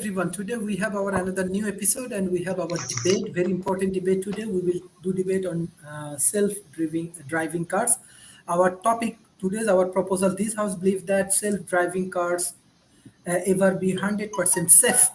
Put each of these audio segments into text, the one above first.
everyone. Today we have our another new episode, and we have our debate. Very important debate today. We will do debate on self-driving cars. Our topic today is our proposal. This house believes that self-driving cars ever be 100% safe.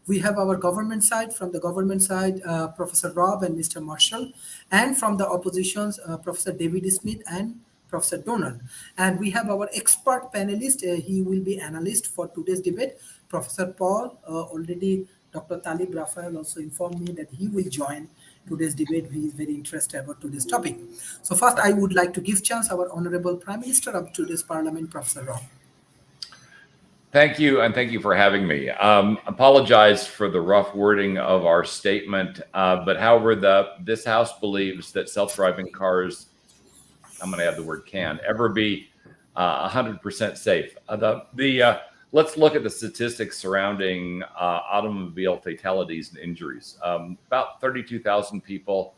We have our government side. From the government side, Professor Rob and Mr. Marshall, and from the oppositions, Professor David Smith and Professor Donald. And we have our expert panelist. He will be analyst for today's debate. Professor Paul, already Dr. Talib Rafael also informed me that he will join today's debate. He is very interested about today's topic. So first, I would like to give chance our Honorable Prime Minister of today's Parliament, Professor Rob. Thank you, and thank you for having me. Apologize for the rough wording of our statement, but however, this House believes that self-driving cars, I'm going to add the word can, ever be 100% safe. Let's look at the statistics surrounding automobile fatalities and injuries. About 32,000 people.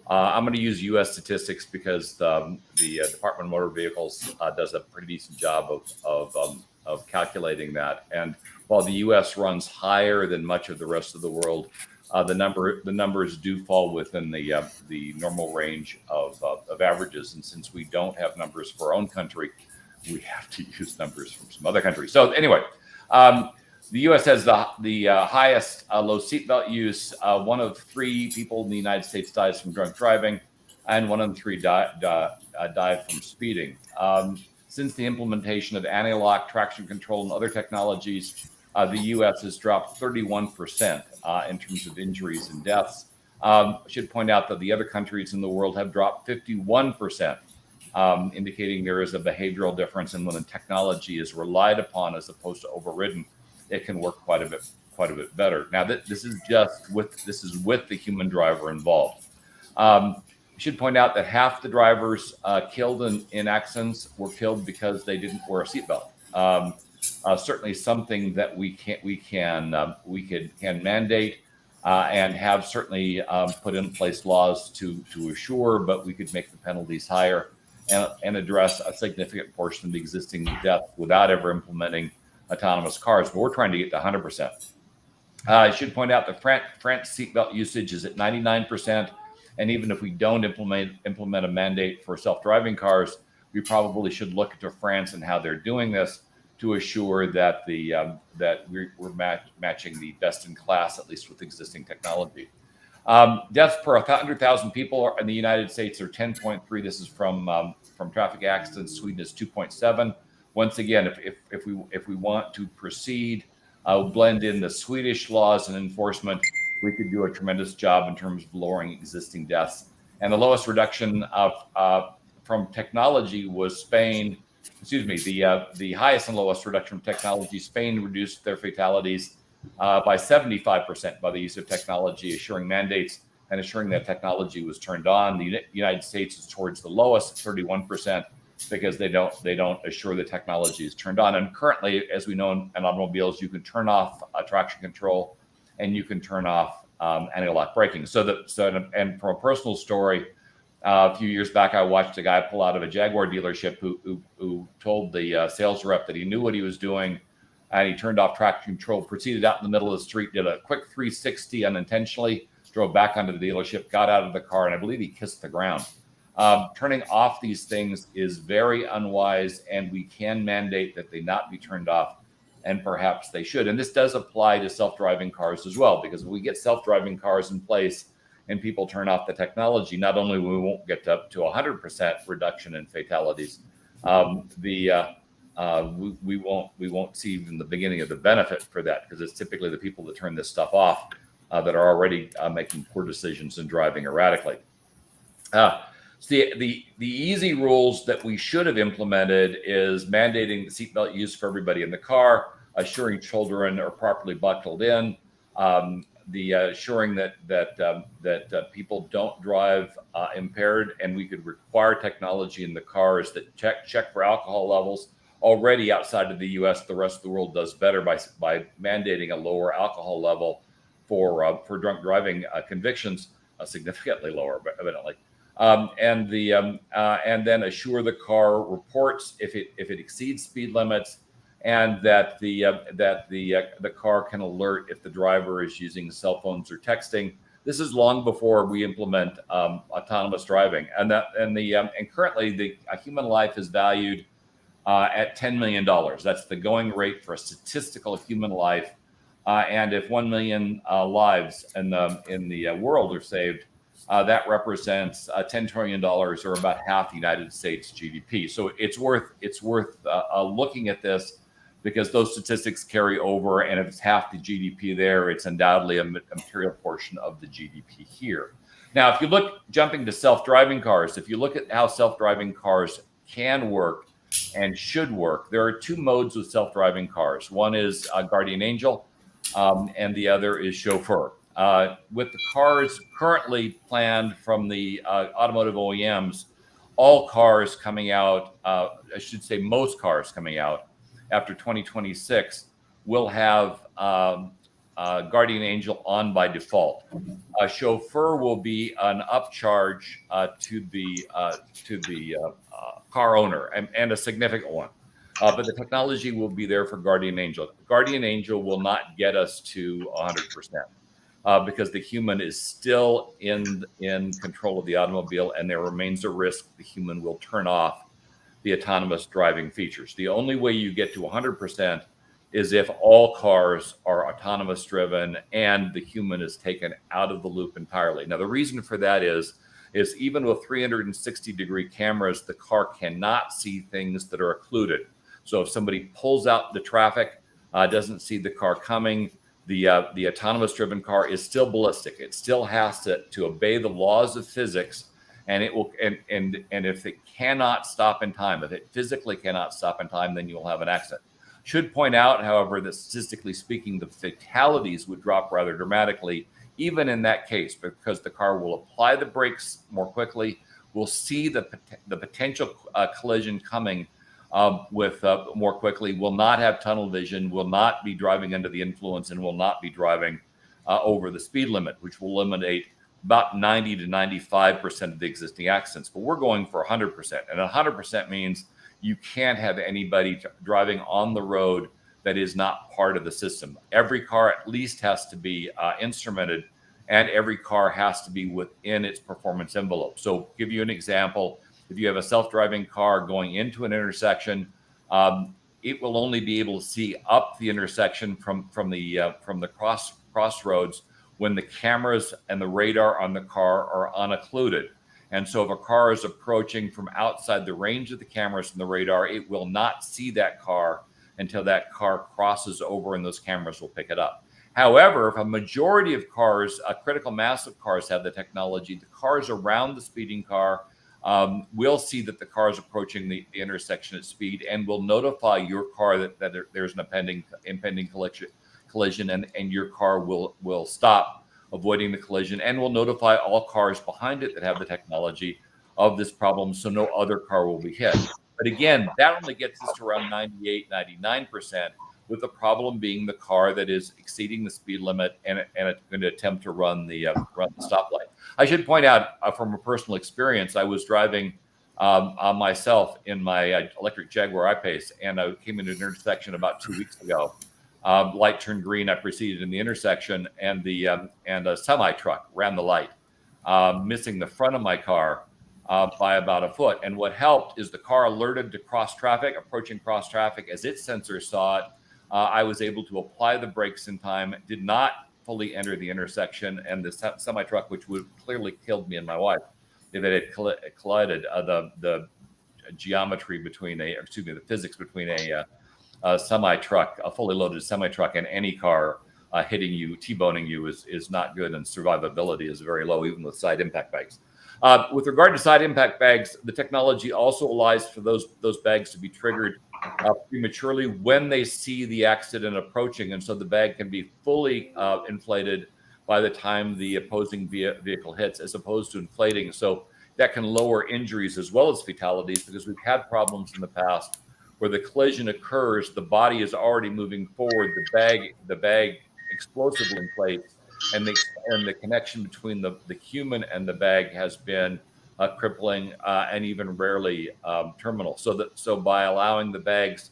I'm going to use U.S. statistics because the Department of Motor Vehicles does a pretty decent job of calculating that. And while the U.S. runs higher than much of the rest of the world, the numbers do fall within the normal range of averages. And since we don't have numbers for our own country, we have to use numbers from some other countries. So anyway, the U.S. has the highest low seatbelt use. One of 3 people in the United States dies from drunk driving, and one of 3 died from speeding. Since the implementation of anti-lock, traction control, and other technologies, the U.S. has dropped 31% in terms of injuries and deaths. I should point out that the other countries in the world have dropped 51%, indicating there is a behavioral difference, and when the technology is relied upon as opposed to overridden, it can work quite a bit better. Now, this is with the human driver involved. I should point out that half the drivers killed in accidents were killed because they didn't wear a seatbelt. Certainly something that we can mandate and have certainly put in place laws to assure, but we could make the penalties higher and address a significant portion of the existing death without ever implementing autonomous cars. But we're trying to get to 100%. I should point out that France seatbelt usage is at 99%. And even if we don't implement a mandate for self-driving cars, we probably should look to France and how they're doing this to assure that we're matching the best in class, at least with existing technology. Deaths per 100,000 people in the United States are 10.3. This is from traffic accidents. Sweden is 2.7. Once again, if we want to proceed, blend in the Swedish laws and enforcement, we could do a tremendous job in terms of lowering existing deaths. And the lowest reduction from technology was Spain. Excuse me, the highest and lowest reduction from technology. Spain reduced their fatalities by 75% by the use of technology, assuring mandates and assuring that technology was turned on. The United States is towards the lowest, 31%, because they don't assure the technology is turned on. And currently, as we know in automobiles, you can turn off traction control and you can turn off anti-lock braking. And from a personal story, a few years back, I watched a guy pull out of a Jaguar dealership who told the sales rep that he knew what he was doing, and he turned off traction control, proceeded out in the middle of the street, did a quick 360 unintentionally, drove back onto the dealership, got out of the car, and I believe he kissed the ground. Turning off these things is very unwise, and we can mandate that they not be turned off, and perhaps they should. And this does apply to self-driving cars as well, because if we get self-driving cars in place and people turn off the technology, not only we won't get up to 100% reduction in fatalities, we won't see even the beginning of the benefit for that, because it's typically the people that turn this stuff off that are already making poor decisions and driving erratically. So the easy rules that we should have implemented is mandating the seatbelt use for everybody in the car, assuring children are properly buckled in, assuring that people don't drive impaired, and we could require technology in the cars that check for alcohol levels. Already outside of the U.S., the rest of the world does better by mandating a lower alcohol level for drunk driving convictions, significantly lower, evidently. And then assure the car reports if it exceeds speed limits, and that the car can alert if the driver is using cell phones or texting. This is long before we implement autonomous driving, and currently a human life is valued at $10 million. That's the going rate for a statistical human life. And if 1 million lives in the world are saved, that represents $10 trillion, or about half the United States GDP. So it's worth looking at this, because those statistics carry over, and if it's half the GDP there, it's undoubtedly a material portion of the GDP here. Now, if you look, jumping to self-driving cars, if you look at how self-driving cars can work and should work, there are two modes with self-driving cars. One is Guardian Angel, and the other is Chauffeur. With the cars currently planned from the automotive OEMs, all cars coming out, I should say most cars coming out after 2026, will have Guardian Angel on by default. Chauffeur will be an upcharge to the car owner, and a significant one. But the technology will be there for Guardian Angel. Guardian Angel will not get us to 100%, because the human is still in control of the automobile, and there remains a risk the human will turn off the autonomous driving features. The only way you get to 100% is if all cars are autonomous driven and the human is taken out of the loop entirely. Now, the reason for that is even with 360-degree cameras, the car cannot see things that are occluded. So if somebody pulls out the traffic, doesn't see the car coming, the autonomous driven car is still ballistic. It still has to obey the laws of physics, and it will, and if it cannot stop in time, if it physically cannot stop in time, then you'll have an accident. Should point out, however, that statistically speaking, the fatalities would drop rather dramatically, even in that case, because the car will apply the brakes more quickly, will see the potential collision coming with more quickly, will not have tunnel vision, will not be driving under the influence, and will not be driving over the speed limit, which will eliminate about 90 to 95% of the existing accidents. But we're going for 100%. And 100% means you can't have anybody driving on the road that is not part of the system. Every car at least has to be instrumented, and every car has to be within its performance envelope. So give you an example. If you have a self-driving car going into an intersection, it will only be able to see up the intersection from the crossroads when the cameras and the radar on the car are unoccluded. And so if a car is approaching from outside the range of the cameras and the radar, it will not see that car until that car crosses over, and those cameras will pick it up. However, if a majority of cars, a critical mass of cars, have the technology, the cars around the speeding car will see that the car is approaching the intersection at speed, and will notify your car that there's an impending collision, and your car will stop, avoiding the collision, and will notify all cars behind it that have the technology of this problem, so no other car will be hit. But again, that only gets us to around 98, 99%, with the problem being the car that is exceeding the speed limit and it's going to attempt to run the stoplight. I should point out, from a personal experience, I was driving myself in my electric Jaguar I-Pace, and I came into an intersection about 2 weeks ago. Light turned green. I proceeded in the intersection, and a semi truck ran the light, missing the front of my car by about a foot. And what helped is the car alerted to approaching cross traffic. As its sensors saw it, I was able to apply the brakes in time. Did not fully enter the intersection, and the semi truck, which would have clearly killed me and my wife if it had collided, the geometry between the physics between a semi truck, a fully loaded semi truck, and any car hitting you, T-boning you is not good, and survivability is very low, even with side impact bags. With regard to side impact bags, the technology also allows for those bags to be triggered prematurely when they see the accident approaching, and so the bag can be fully inflated by the time the opposing vehicle hits, as opposed to inflating. So that can lower injuries as well as fatalities, because we've had problems in the past where the collision occurs, the body is already moving forward, the bag explosively inflates, and the connection between the human and the bag has been crippling and even rarely terminal. So by allowing the bags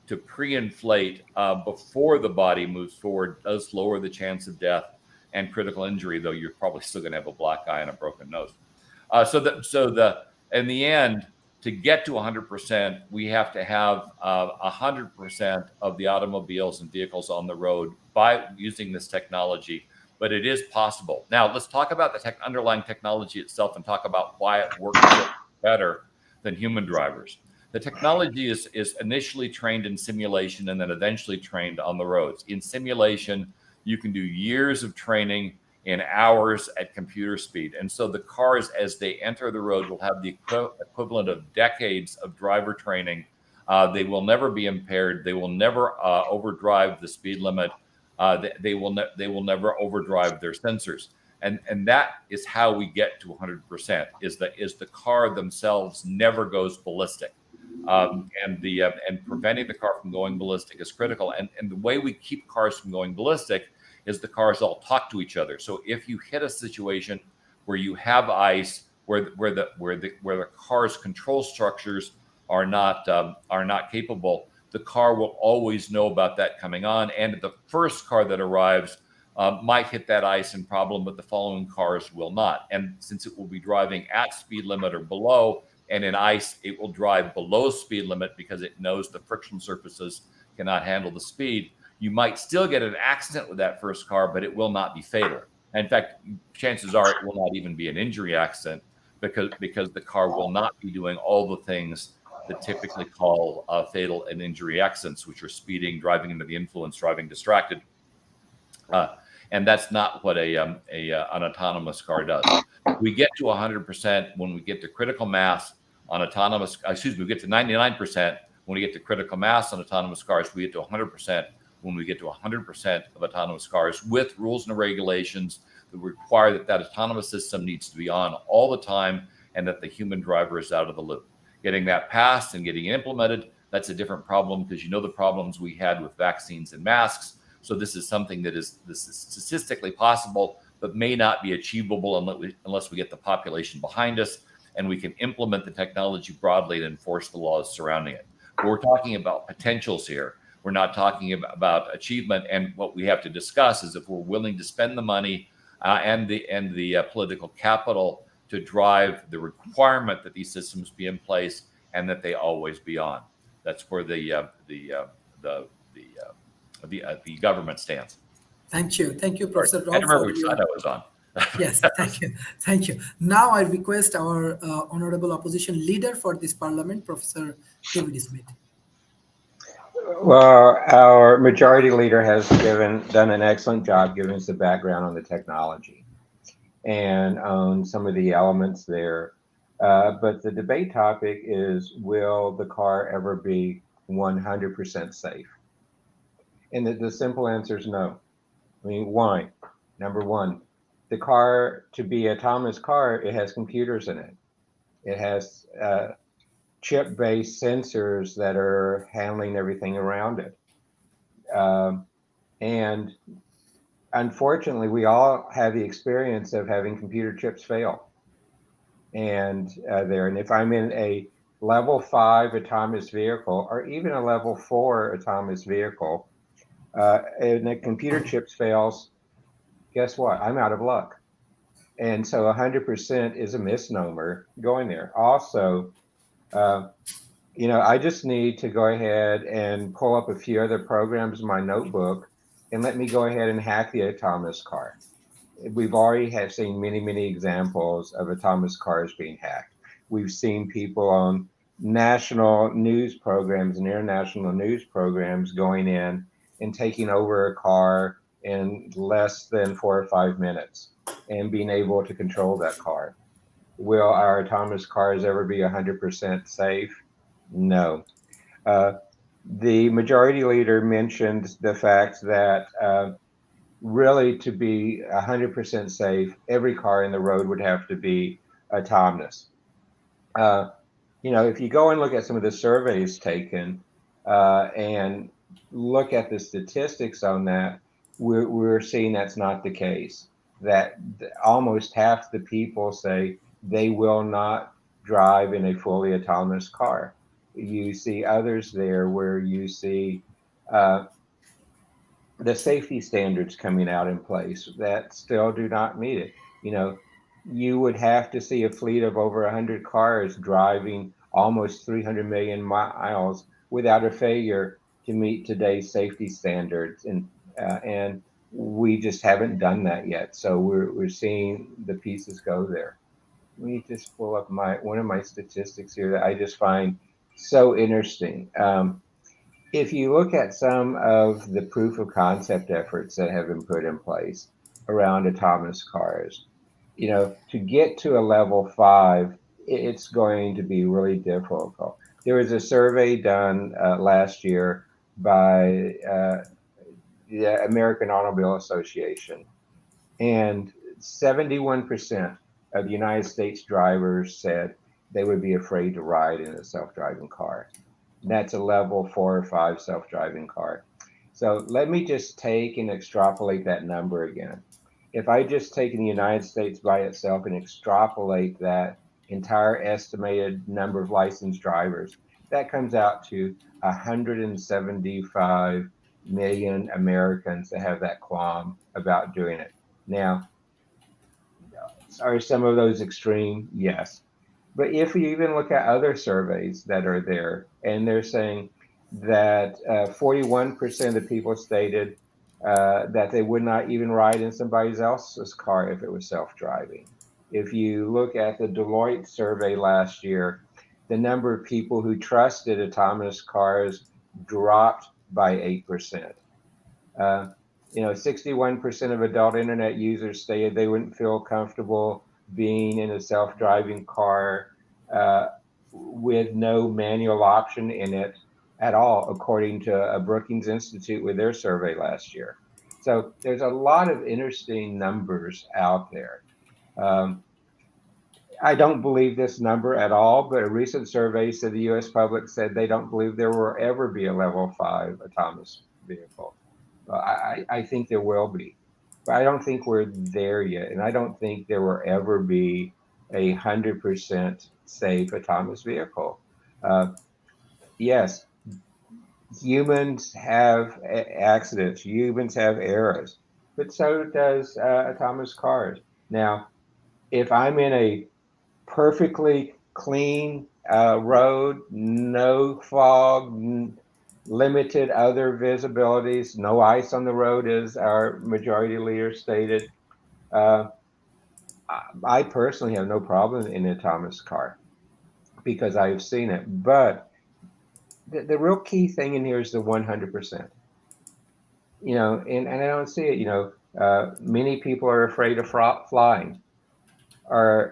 to pre-inflate before the body moves forward does lower the chance of death and critical injury, though you're probably still going to have a black eye and a broken nose. In the end, to get to 100%, we have to have 100% of the automobiles and vehicles on the road by using this technology. But it is possible. Now, let's talk about the underlying technology itself and talk about why it works better than human drivers. The technology is initially trained in simulation and then eventually trained on the roads. In simulation, you can do years of training in hours at computer speed. And so the cars, as they enter the road, will have the equivalent of decades of driver training. They will never be impaired. They will never overdrive the speed limit. They will never overdrive their sensors. And that is how we get to 100%, is the car themselves never goes ballistic. And preventing the car from going ballistic is critical. And the way we keep cars from going ballistic is the cars all talk to each other. So if you hit a situation where you have ice, where the car's control structures are not capable, the car will always know about that coming on. And the first car that arrives might hit that ice and problem, but the following cars will not. And since it will be driving at speed limit or below, and in ice, it will drive below speed limit because it knows the friction surfaces cannot handle the speed. You might still get an accident with that first car, but it will not be fatal. In fact, chances are it will not even be an injury accident because the car will not be doing all the things that typically call fatal and injury accidents, which are speeding, driving under the influence, driving distracted. And that's not what an autonomous car does. We get to 100% when we get to critical mass on autonomous, we get to 99% when we get to critical mass on autonomous cars. We get to 100% when we get to 100% of autonomous cars, with rules and regulations that require that autonomous system needs to be on all the time and that the human driver is out of the loop. Getting that passed and getting it implemented, that's a different problem, because you know the problems we had with vaccines and masks. So this is something that is statistically possible, but may not be achievable unless we get the population behind us and we can implement the technology broadly and enforce the laws surrounding it. But we're talking about potentials here. We're not talking about achievement. And what we have to discuss is if we're willing to spend the money and the political capital to drive the requirement that these systems be in place and that they always be on. That's where the government stands. Thank you, Professor Rob. I remember which side I was on. Yes, thank you. Now I request our honorable opposition leader for this parliament, Professor David Smith. Well, our majority leader has done an excellent job giving us the background on the technology and on some of the elements there. But the debate topic is, will the car ever be 100% safe? And the simple answer is no. I mean, why? Number one, the car, to be an autonomous car, it has computers in it. It has chip-based sensors that are handling everything around it. And unfortunately, we all have the experience of having computer chips fail. And if I'm in a level 5 autonomous vehicle, or even a level 4 autonomous vehicle, and the computer chips fails, guess what? I'm out of luck. And so 100% is a misnomer going there. Also, I just need to go ahead and pull up a few other programs in my notebook and let me go ahead and hack the autonomous car. We've already seen many, many examples of autonomous cars being hacked. We've seen people on national news programs and international news programs going in and taking over a car in less than 4 or 5 minutes and being able to control that car. Will our autonomous cars ever be 100% safe? No. The majority leader mentioned the fact that really, to be 100% safe, every car in the road would have to be autonomous. If you go and look at some of the surveys taken and look at the statistics on that, we're seeing that's not the case. That almost half the people say they will not drive in a fully autonomous car. you see others there where you see uh, the safety standards coming out in place that still do not meet it. You would have to see a fleet of over 100 cars driving almost 300 million miles without a failure to meet today's safety standards, and we just haven't done that yet. So we're seeing the pieces go there. Let me just pull up one of my statistics here that I just find so interesting. If you look at some of the proof of concept efforts that have been put in place around autonomous cars, to get to a level 5, it's going to be really difficult. There was a survey done last year by the American Automobile Association, and 71% of the United States drivers said they would be afraid to ride in a self-driving car. That's a level 4 or 5 self-driving car. So let me just take and extrapolate that number again. If I just take the United States by itself and extrapolate that entire estimated number of licensed drivers, that comes out to 175 million Americans that have that qualm about doing it. Now, are some of those extreme? Yes. But if you even look at other surveys that are there, and they're saying that 41% of the people stated that they would not even ride in somebody else's car if it was self-driving. If you look at the Deloitte survey last year, the number of people who trusted autonomous cars dropped by 8%. 61% of adult internet users stated they wouldn't feel comfortable being in a self-driving car with no manual option in it at all, according to a Brookings Institute with their survey last year. So there's a lot of interesting numbers out there. I don't believe this number at all, but a recent survey said the U.S. public said they don't believe there will ever be a level 5 autonomous vehicle. I think there will be, but I don't think we're there yet, and I don't think there will ever be 100% safe autonomous vehicle. Yes, humans have accidents, humans have errors, but so does autonomous cars. Now, if I'm in a perfectly clean road, no fog, limited other visibilities, no ice on the road, as our majority leader stated, I personally have no problem in an autonomous car because I've seen it. But the real key thing in here is the 100%. And I don't see it. Many people are afraid of flying.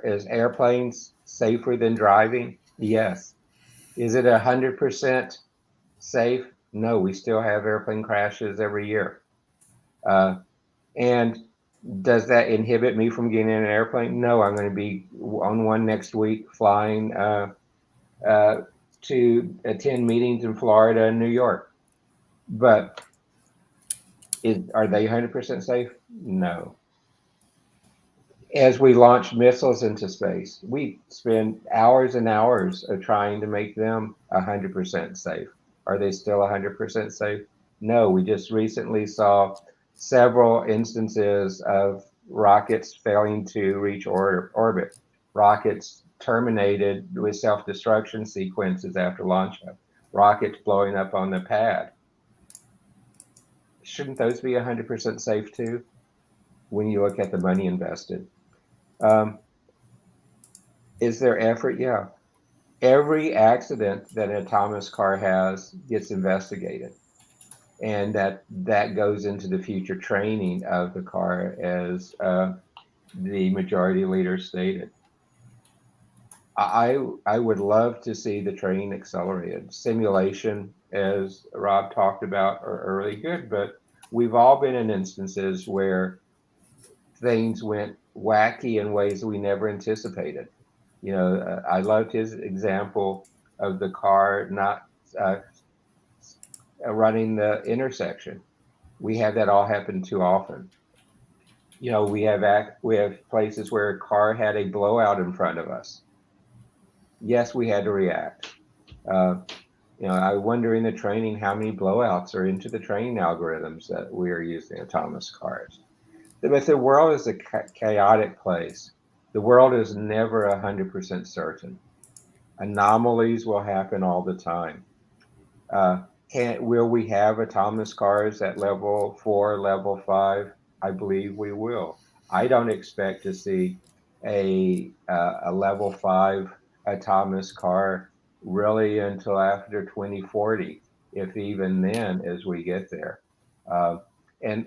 Is airplanes safer than driving? Yes. Is it 100% safe? No, we still have airplane crashes every year. And does that inhibit me from getting in an airplane? No, I'm going to be on one next week flying to attend meetings in Florida and New York. But are they 100% safe? No. As we launch missiles into space, we spend hours and hours of trying to make them 100% safe. Are they still 100% safe? No, we just recently saw several instances of rockets failing to reach orbit, rockets terminated with self-destruction sequences after launch, rockets blowing up on the pad. Shouldn't those be 100% safe too, when you look at the money invested? Is there effort? Yeah. Every accident that an autonomous car has gets investigated, and that goes into the future training of the car, as the majority leader stated. I would love to see the training accelerated. Simulation, as Rob talked about, are really good, but we've all been in instances where things went wacky in ways we never anticipated. I loved his example of the car not running the intersection. We have that all happen too often. We have places where a car had a blowout in front of us. Yes, we had to react. I wonder in the training how many blowouts are into the training algorithms that we are using autonomous cars. But the world is a chaotic place. The world is never 100% certain. Anomalies will happen all the time. Will we have autonomous cars at level 4, level 5? I believe we will. I don't expect to see a level 5 autonomous car really until after 2040, if even then, as we get there. And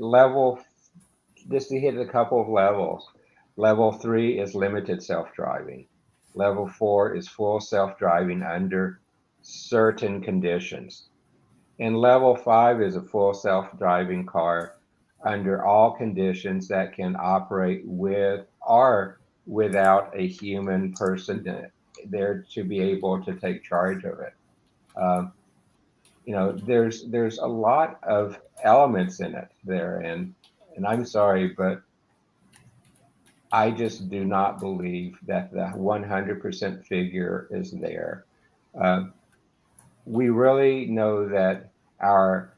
just to hit a couple of levels, level 3 is limited self-driving. Level 4 is full self-driving under certain conditions. And level 5 is a full self-driving car under all conditions that can operate with or without a human person there to be able to take charge of it. There's a lot of elements in it there, and I'm sorry, but I just do not believe that the 100% figure is there. We really know that our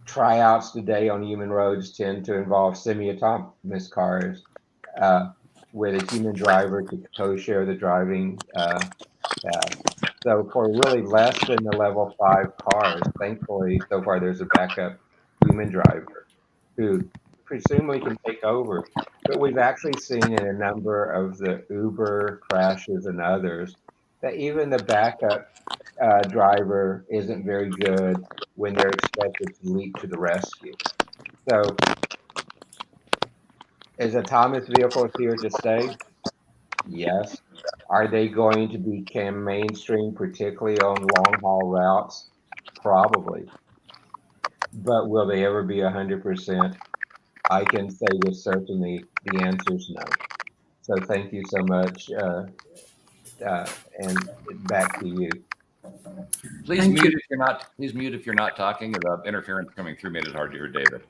tryouts today on human roads tend to involve semi-autonomous cars with a human driver to co-share the driving. So for really less than the level 5 cars, thankfully, so far there's a backup human driver who presumably can take over. But we've actually seen in a number of the Uber crashes and others that even the backup driver isn't very good when they're expected to leap to the rescue. So is autonomous vehicles here to stay? Yes. Are they going to become mainstream, particularly on long haul routes? Probably. But will they ever be 100%? I can say with certainty the answer is no. So thank you so much. And back to you. Please Thank mute you. if you're not. Please mute if you're not talking. The interference coming through made it hard to hear David.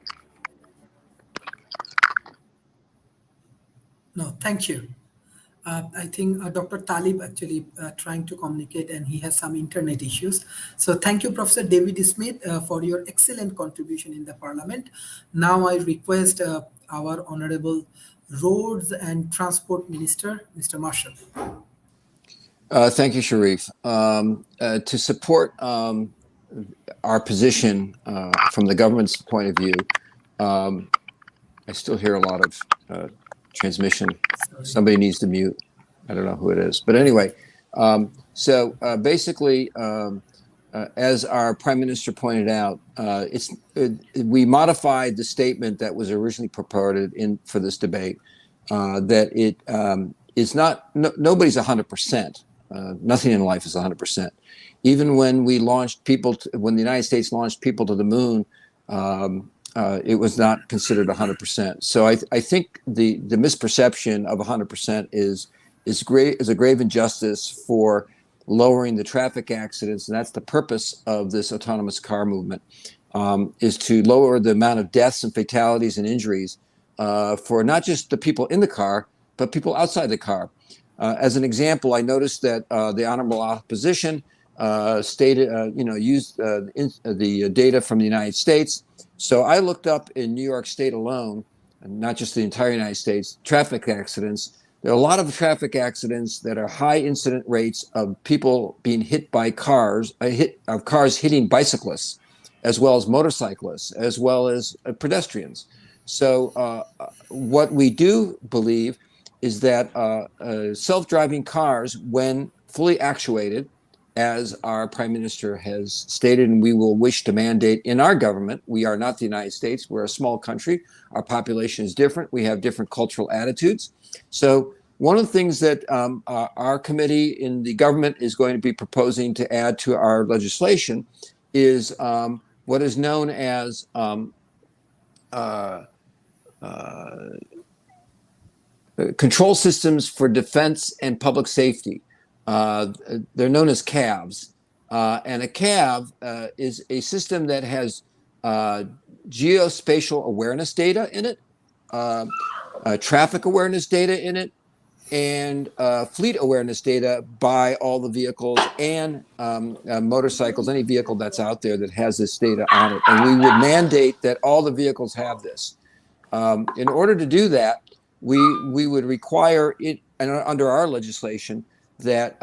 No, thank you. I think Dr. Talib actually trying to communicate and he has some internet issues. So thank you, Professor David Smith, for your excellent contribution in the parliament. Now I request our Honorable Roads and Transport Minister, Mr. Marshall. Thank you, Sharif. To support our position from the government's point of view, I still hear a lot of transmission. Sorry. Somebody needs to mute. I don't know who it is. But anyway, so basically, as our Prime Minister pointed out, we modified the statement that was originally purported for this debate, that it is not, nobody's 100%. Nothing in life is 100%. Even when we launched when the United States launched people to the moon, it was not considered 100%. So I think the misperception of 100% is a grave injustice for lowering the traffic accidents, and that's the purpose of this autonomous car movement, is to lower the amount of deaths and fatalities and injuries for not just the people in the car, but people outside the car. As an example, I noticed that the Honorable Opposition stated, used the data from the United States. So I looked up in New York State alone, and not just the entire United States, traffic accidents. There are a lot of traffic accidents that are high incident rates of people being hit by cars, of cars hitting bicyclists, as well as motorcyclists, as well as pedestrians. So what we do believe is that self-driving cars, when fully actuated, as our Prime Minister has stated, and we will wish to mandate in our government. We are not the United States. We're a small country. Our population is different. We have different cultural attitudes. So one of the things that our committee in the government is going to be proposing to add to our legislation is what is known as control systems for defense and public safety. They're known as CAVs. And a CAV is a system that has geospatial awareness data in it, traffic awareness data in it, and fleet awareness data by all the vehicles and motorcycles, any vehicle that's out there that has this data on it. And we would mandate that all the vehicles have this. In order to do that, we would require it, and under our legislation, that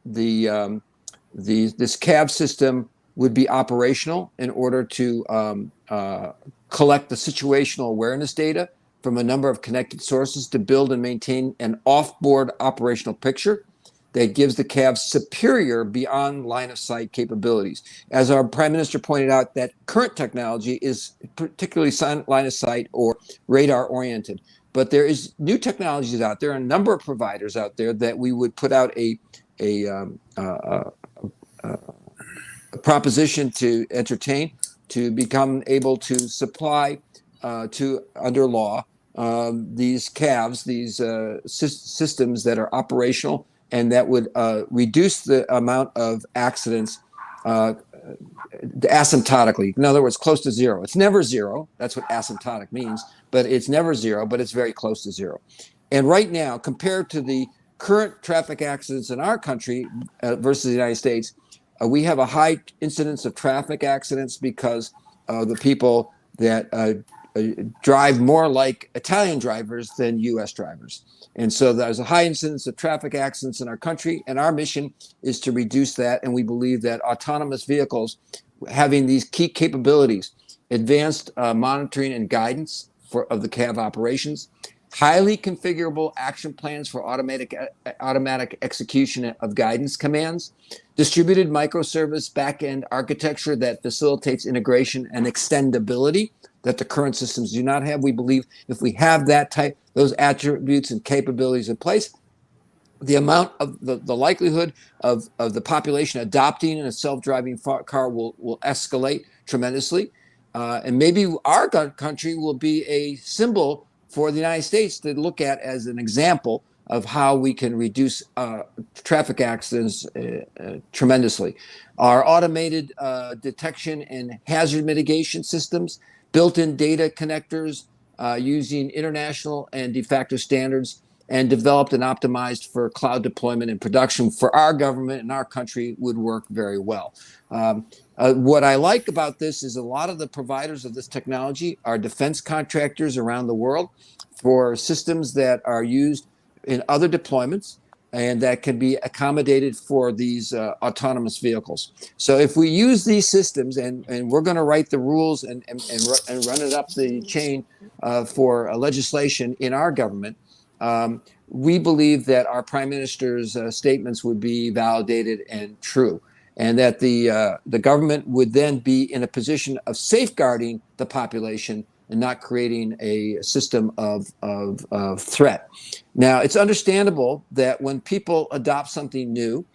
this CAV system would be operational in order to collect the situational awareness data from a number of connected sources to build and maintain an off-board operational picture that gives the CAV superior beyond line of sight capabilities. As our Prime Minister pointed out, that current technology is particularly line of sight or radar oriented. But there is new technologies out there, a number of providers out there that we would put out a proposition to entertain to become able to supply to under law these CAVs, these systems that are operational and that would reduce the amount of accidents asymptotically. In other words, close to zero. It's never zero. That's what asymptotic means, but it's never zero, but it's very close to zero. And right now, compared to the current traffic accidents in our country versus the United States, we have a high incidence of traffic accidents because of the people that drive more like Italian drivers than U.S. drivers. And so there's a high incidence of traffic accidents in our country, and our mission is to reduce that. And we believe that autonomous vehicles having these key capabilities, advanced monitoring and guidance of the CAV operations, highly configurable action plans for automatic execution of guidance commands, distributed microservice backend architecture that facilitates integration and extendability that the current systems do not have. We believe if we have that type, those attributes and capabilities in place, the amount of the likelihood of the population adopting a self-driving car will escalate tremendously. And maybe our country will be a symbol for the United States to look at as an example of how we can reduce traffic accidents tremendously. Our automated detection and hazard mitigation systems, built-in data connectors using international and de facto standards, and developed and optimized for cloud deployment and production for our government and our country would work very well. What I like about this is a lot of the providers of this technology are defense contractors around the world for systems that are used in other deployments and that can be accommodated for these autonomous vehicles. So if we use these systems, and we're going to write the rules and run it up the chain for legislation in our government, we believe that our Prime Minister's statements would be validated and true, and that the government would then be in a position of safeguarding the population and not creating a system of threat. Now, it's understandable that when people adopt something new,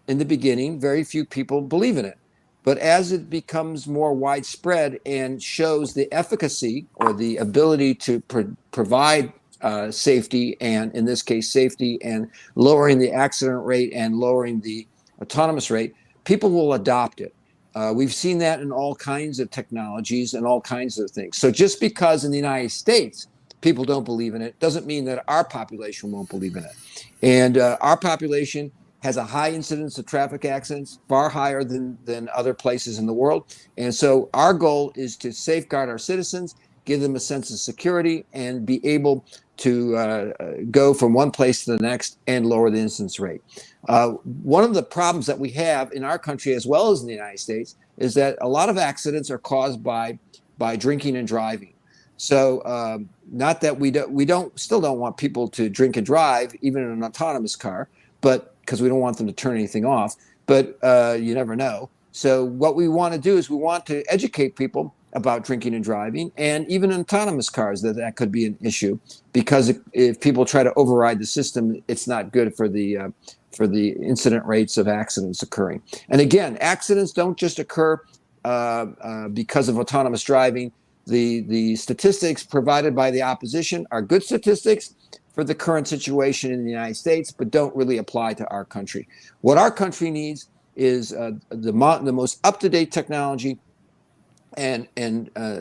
in the beginning, very few people believe in it. But as it becomes more widespread and shows the efficacy or the ability to provide safety, and in this case, safety and lowering the accident rate and lowering the autonomous rate, people will adopt it. We've seen that in all kinds of technologies and all kinds of things. So just because in the United States people don't believe in it doesn't mean that our population won't believe in it. And our population has a high incidence of traffic accidents, far higher than other places in the world. And so our goal is to safeguard our citizens, give them a sense of security, and be able to go from one place to the next and lower the incidence rate. One of the problems that we have in our country, as well as in the United States, is that a lot of accidents are caused by drinking and driving. So not that we still don't want people to drink and drive, even in an autonomous car, but because we don't want them to turn anything off, but you never know. So what we want to do is we want to educate people about drinking and driving, and even in autonomous cars that could be an issue, because if people try to override the system, it's not good for the incident rates of accidents occurring. And again, accidents don't just occur because of autonomous driving. The statistics provided by the opposition are good statistics for the current situation in the United States, but don't really apply to our country. What our country needs is the most up-to-date technology and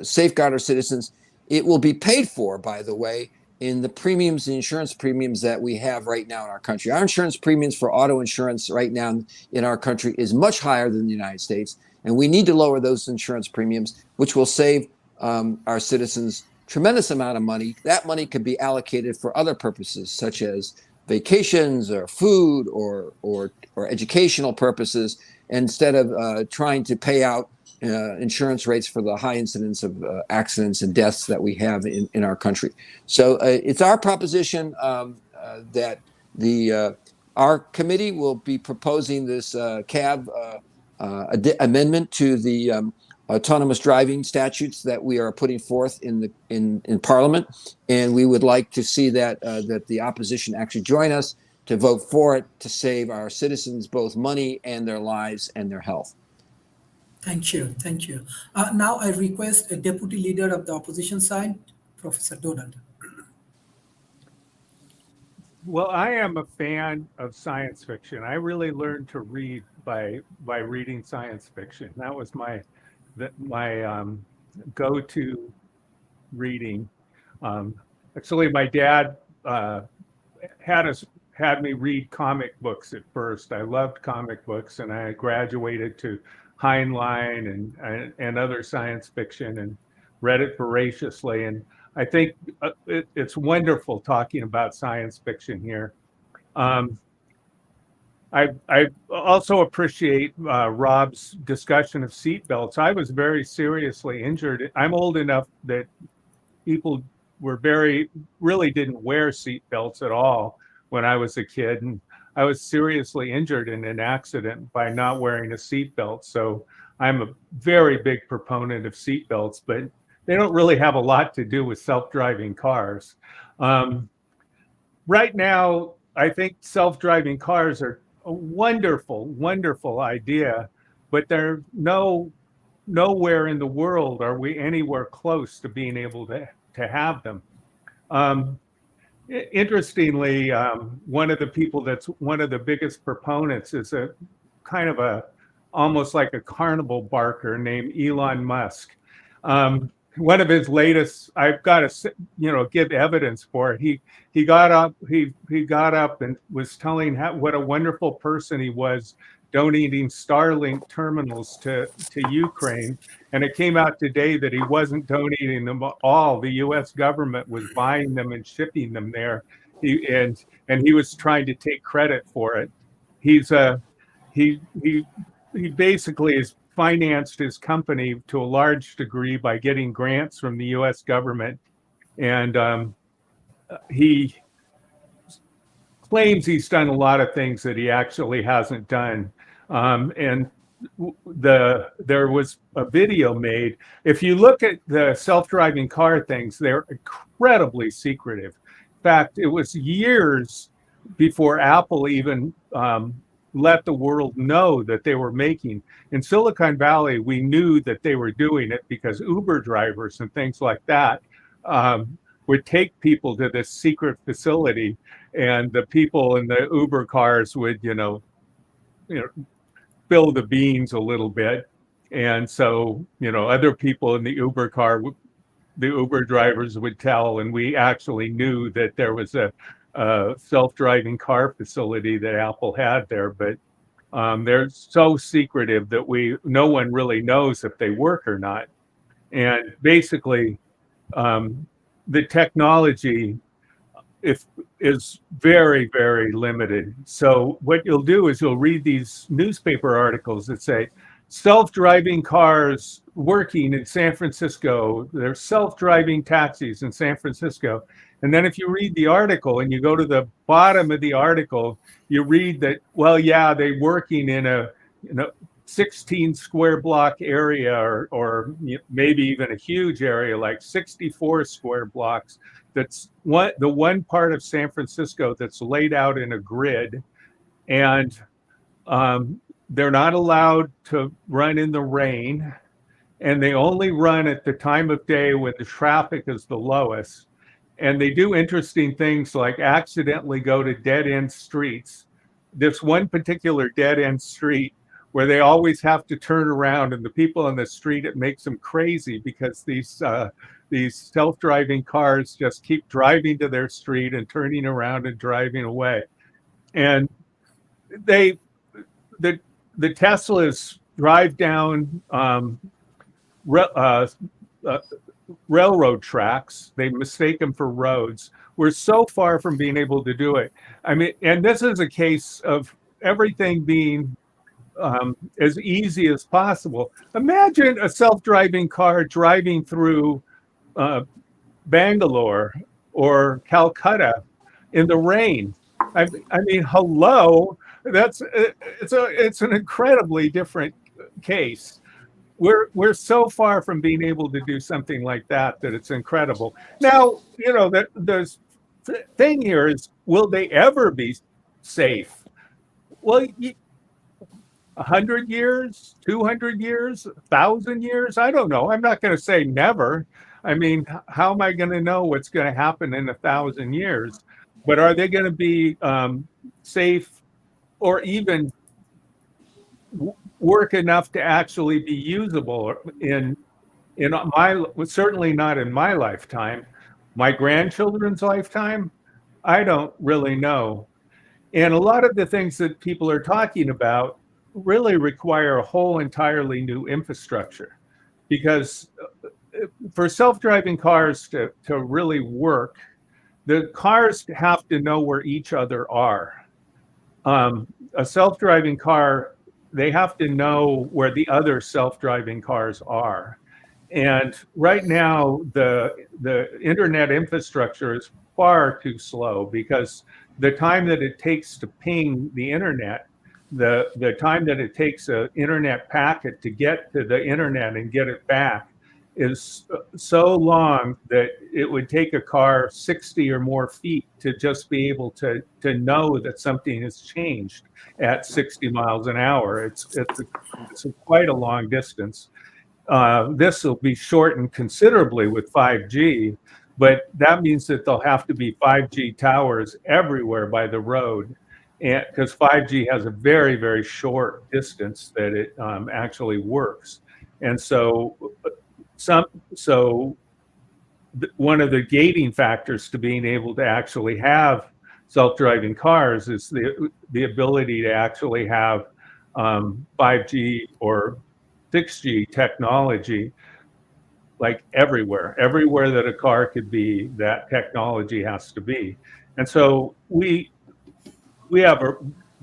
safeguard our citizens. It will be paid for, by the way, in the premiums, the insurance premiums that we have right now in our country. Our insurance premiums for auto insurance right now in our country is much higher than the United States, and we need to lower those insurance premiums, which will save our citizens tremendous amount of money. That money could be allocated for other purposes, such as vacations or food or educational purposes, instead of trying to pay out insurance rates for the high incidence of accidents and deaths that we have in our country. So it's our proposition that our committee will be proposing this CAB amendment to the autonomous driving statutes that we are putting forth in Parliament, and we would like to see that the opposition actually join us to vote for it to save our citizens both money and their lives and their health. Thank you. Thank you. Now I request a deputy leader of the opposition side, Professor Donald. Well, I am a fan of science fiction. I really learned to read by reading science fiction. That was my go-to reading. Actually, my dad had me read comic books at first. I loved comic books, and I graduated to Heinlein and other science fiction and read it voraciously. And I think it's wonderful talking about science fiction here. I also appreciate Rob's discussion of seatbelts. I was very seriously injured. I'm old enough that people really didn't wear seatbelts at all when I was a kid. And I was seriously injured in an accident by not wearing a seatbelt. So I'm a very big proponent of seatbelts, but they don't really have a lot to do with self-driving cars. Right now, I think self-driving cars are a wonderful, wonderful idea, but they're nowhere in the world are we anywhere close to being able to have them. Interestingly, one of the people that's one of the biggest proponents is a kind of almost like a carnival barker named Elon Musk. One of his latest, I've got to give evidence for it. He got up and was telling what a wonderful person he was, donating Starlink terminals to Ukraine. And it came out today that he wasn't donating them all. The U.S. government was buying them and shipping them there. And he was trying to take credit for it. He basically has financed his company to a large degree by getting grants from the U.S. government. And he claims he's done a lot of things that he actually hasn't done. And there was a video made. If you look at the self-driving car things, they're incredibly secretive. In fact, it was years before Apple even let the world know that they were making. In Silicon Valley, we knew that they were doing it because Uber drivers and things like that would take people to this secret facility, and the people in the Uber cars would, spill the beans a little bit. And so, other people in the Uber car, the Uber drivers would tell, and we actually knew that there was a self-driving car facility that Apple had there, but they're so secretive that no one really knows if they work or not. And basically, the technology is very, very limited. So what you'll do is you'll read these newspaper articles that say, self-driving cars working in San Francisco, there's self-driving taxis in San Francisco. And then if you read the article and you go to the bottom of the article, you read that, well, yeah, they're working in a 16 square block area or maybe even a huge area like 64 square blocks. That's the one part of San Francisco that's laid out in a grid, and they're not allowed to run in the rain, and they only run at the time of day when the traffic is the lowest. And they do interesting things like accidentally go to dead-end streets. This one particular dead-end street where they always have to turn around, and the people on the street, it makes them crazy because these self-driving cars just keep driving to their street and turning around and driving away. And the Teslas drive down railroad tracks. They mistake them for roads. We're so far from being able to do it. I mean, and this is a case of everything being as easy as possible. Imagine a self-driving car driving through Bangalore or Calcutta in the rain. I mean, hello. It's an incredibly different case. We're so far from being able to do something like that it's incredible. Now, you know, that the thing here is, will they ever be safe? Well, 100 years, 200 years, 1,000 years? I don't know. I'm not going to say never. I mean, how am I going to know what's going to happen in 1,000 years? But are they going to be safe or even work enough to actually be usable in certainly not in my lifetime, my grandchildren's lifetime? I don't really know. And a lot of the things that people are talking about really require a whole entirely new infrastructure, because for self-driving cars to really work, the cars have to know where each other are. A self-driving car, they have to know where the other self-driving cars are. And right now, the internet infrastructure is far too slow, because the time that it takes to ping the internet, the time that it takes an internet packet to get to the internet and get it back is so long that it would take a car 60 or more feet to just be able to know that something has changed at 60 miles an hour. It's quite a long distance. This will be shortened considerably with 5G, but that means that there'll have to be 5G towers everywhere by the road, and because 5G has a very, very short distance that it actually works. And so one of the gating factors to being able to actually have self-driving cars is the ability to actually have 5G or 6G technology, like everywhere that a car could be, that technology has to be. And so we have a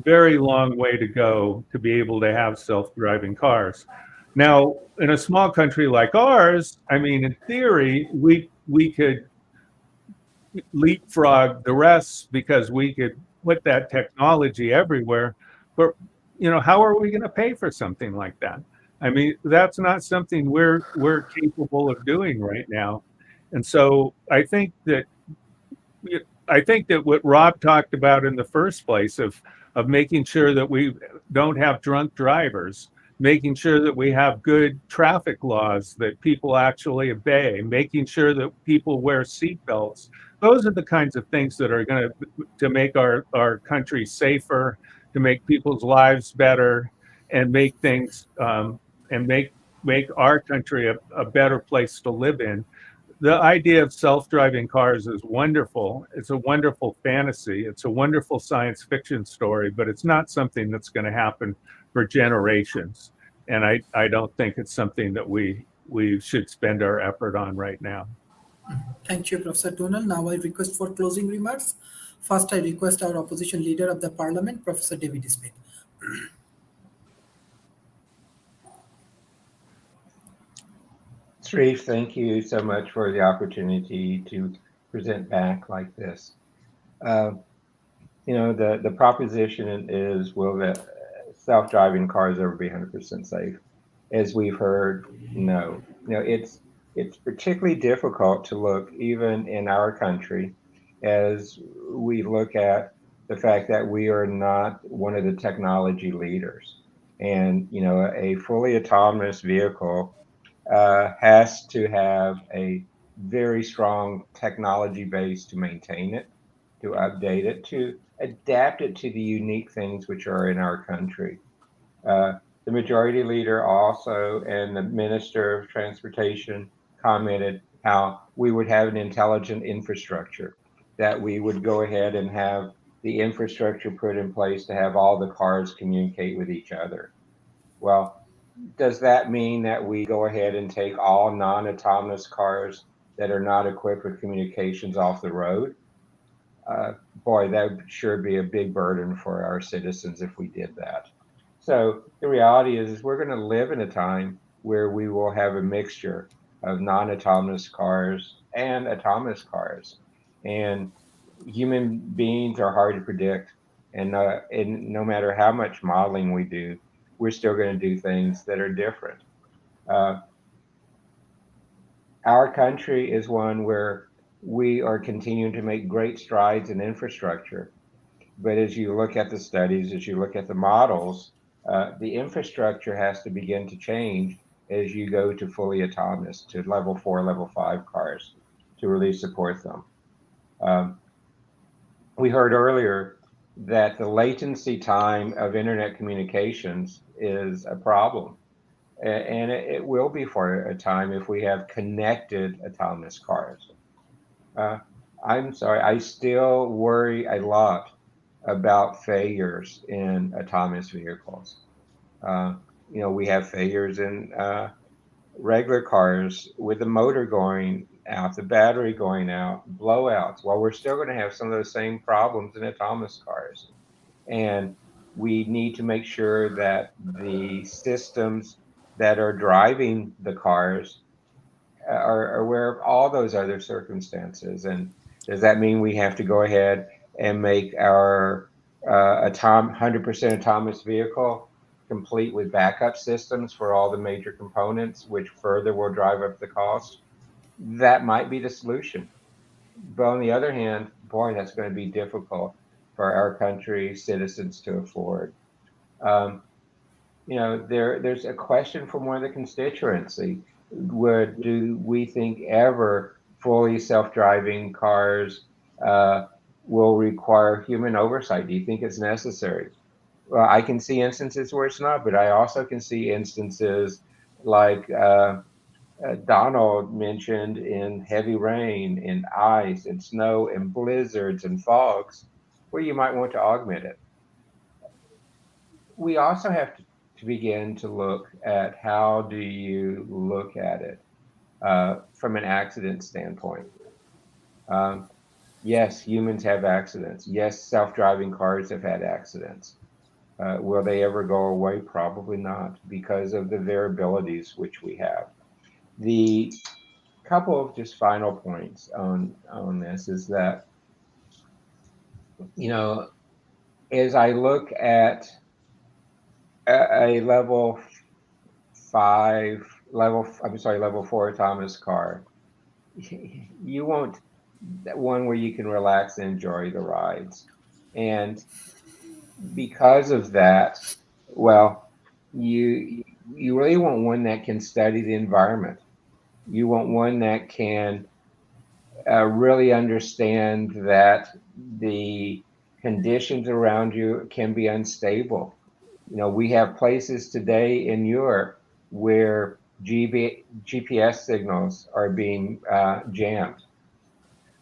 very long way to go to be able to have self-driving cars. Now, in a small country like ours, I mean, in theory, we could leapfrog the rest because we could put that technology everywhere. But, you know, how are we going to pay for something like that? I mean, that's not something we're capable of doing right now. And so I think that what Rob talked about in the first place of making sure that we don't have drunk drivers, making sure that we have good traffic laws that people actually obey, making sure that people wear seatbelts. Those are the kinds of things that are going to make our country safer, to make people's lives better, and make things and make our country a better place to live in. The idea of self-driving cars is wonderful. It's a wonderful fantasy. It's a wonderful science fiction story, but it's not something that's going to happen for generations. And I don't think it's something that we should spend our effort on right now. Thank you, Professor Donald. Now I request for closing remarks. First, I request our opposition leader of the parliament, Professor David Smith. Sharif, thank you so much for the opportunity to present back like this. You know, the proposition is, will the self-driving cars ever be 100% safe? As we've heard, no. You know, it's particularly difficult to look even in our country as we look at the fact that we are not one of the technology leaders. And, you know, a fully autonomous vehicle has to have a very strong technology base to maintain it, to update it, to adapt it to the unique things which are in our country. The majority leader also and the Minister of Transportation commented how we would have an intelligent infrastructure, that we would go ahead and have the infrastructure put in place to have all the cars communicate with each other. Well, does that mean that we go ahead and take all non-autonomous cars that are not equipped with communications off the road? Boy, that would sure be a big burden for our citizens if we did that. So the reality is we're going to live in a time where we will have a mixture of non-autonomous cars and autonomous cars. And human beings are hard to predict. And no matter how much modeling we do, we're still going to do things that are different. Our country is one where we are continuing to make great strides in infrastructure. But as you look at the studies, as you look at the models, the infrastructure has to begin to change as you go to fully autonomous, to level 4, level 5 cars to really support them. We heard earlier that the latency time of internet communications is a problem. And it will be for a time if we have connected autonomous cars. I'm sorry, I still worry a lot about failures in autonomous vehicles. We have failures in regular cars with the motor going out, the battery going out, blowouts. Well, we're still going to have some of those same problems in autonomous cars. And we need to make sure that the systems that are driving the cars are aware of all those other circumstances. And does that mean we have to go ahead and make our 100% autonomous vehicle complete with backup systems for all the major components, which further will drive up the cost? That might be the solution. But on the other hand, boy, that's going to be difficult for our country citizens to afford. There's a question from one of the constituency. Do we think ever fully self-driving cars will require human oversight? Do you think it's necessary? Well, I can see instances where it's not, but I also can see instances like Donald mentioned in heavy rain, in ice, and snow, and blizzards and fogs, where you might want to augment it. We also have to begin to look at how do you look at it from an accident standpoint. Yes, humans have accidents. Yes, self-driving cars have had accidents. Will they ever go away? Probably not, because of the variabilities which we have. The couple of just final points on this is that, as I look at a level 4 autonomous car, you want one where you can relax and enjoy the rides. And because of that, well, you really want one that can study the environment. You want one that can really understand that the conditions around you can be unstable. We have places today in Europe where GPS signals are being jammed.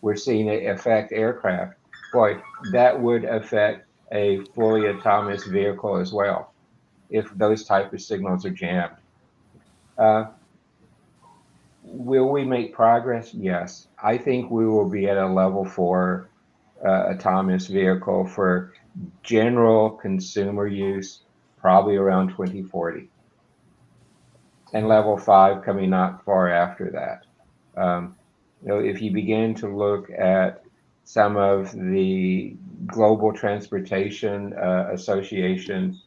We're seeing it affect aircraft. Boy, that would affect a fully autonomous vehicle as well if those type of signals are jammed. Will we make progress? Yes. I think we will be at a level 4 autonomous vehicle for general consumer use probably around 2040. And level 5 coming not far after that. If you begin to look at some of the global transportation associations,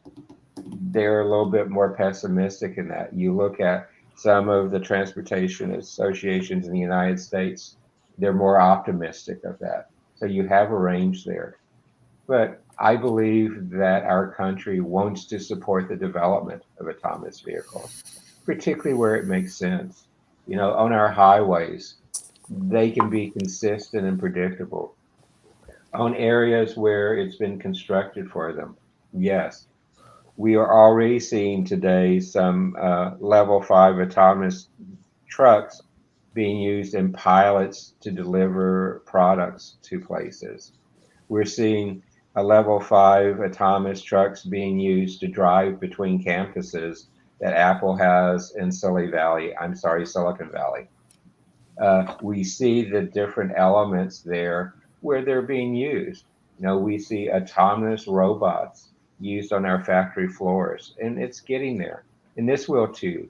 they're a little bit more pessimistic in that. You look at some of the transportation associations in the United States, they're more optimistic of that. So you have a range there. But I believe that our country wants to support the development of autonomous vehicles, particularly where it makes sense. On our highways, they can be consistent and predictable. On areas where it's been constructed for them, yes. We are already seeing today some level 5 autonomous trucks being used in pilots to deliver products to places. We're seeing a level 5 autonomous trucks being used to drive between campuses that Apple has in Silicon Valley. We see the different elements there where they're being used. We see autonomous robots used on our factory floors, and it's getting there. And this will too.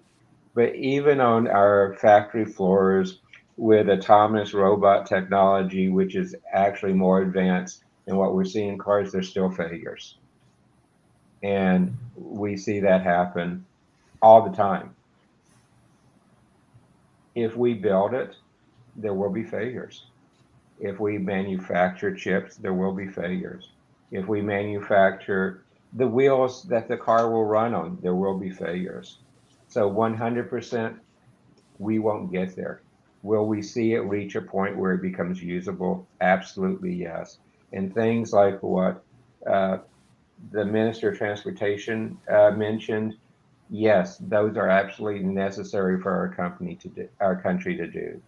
But even on our factory floors with autonomous robot technology, which is actually more advanced than what we're seeing in cars, there's still failures. And we see that happen all the time. If we build it, there will be failures. If we manufacture chips, there will be failures. If we manufacture the wheels that the car will run on, there will be failures. So 100%, we won't get there. Will we see it reach a point where it becomes usable? Absolutely, yes. And things like what the Minister of Transportation mentioned, yes, those are absolutely necessary for our country to do.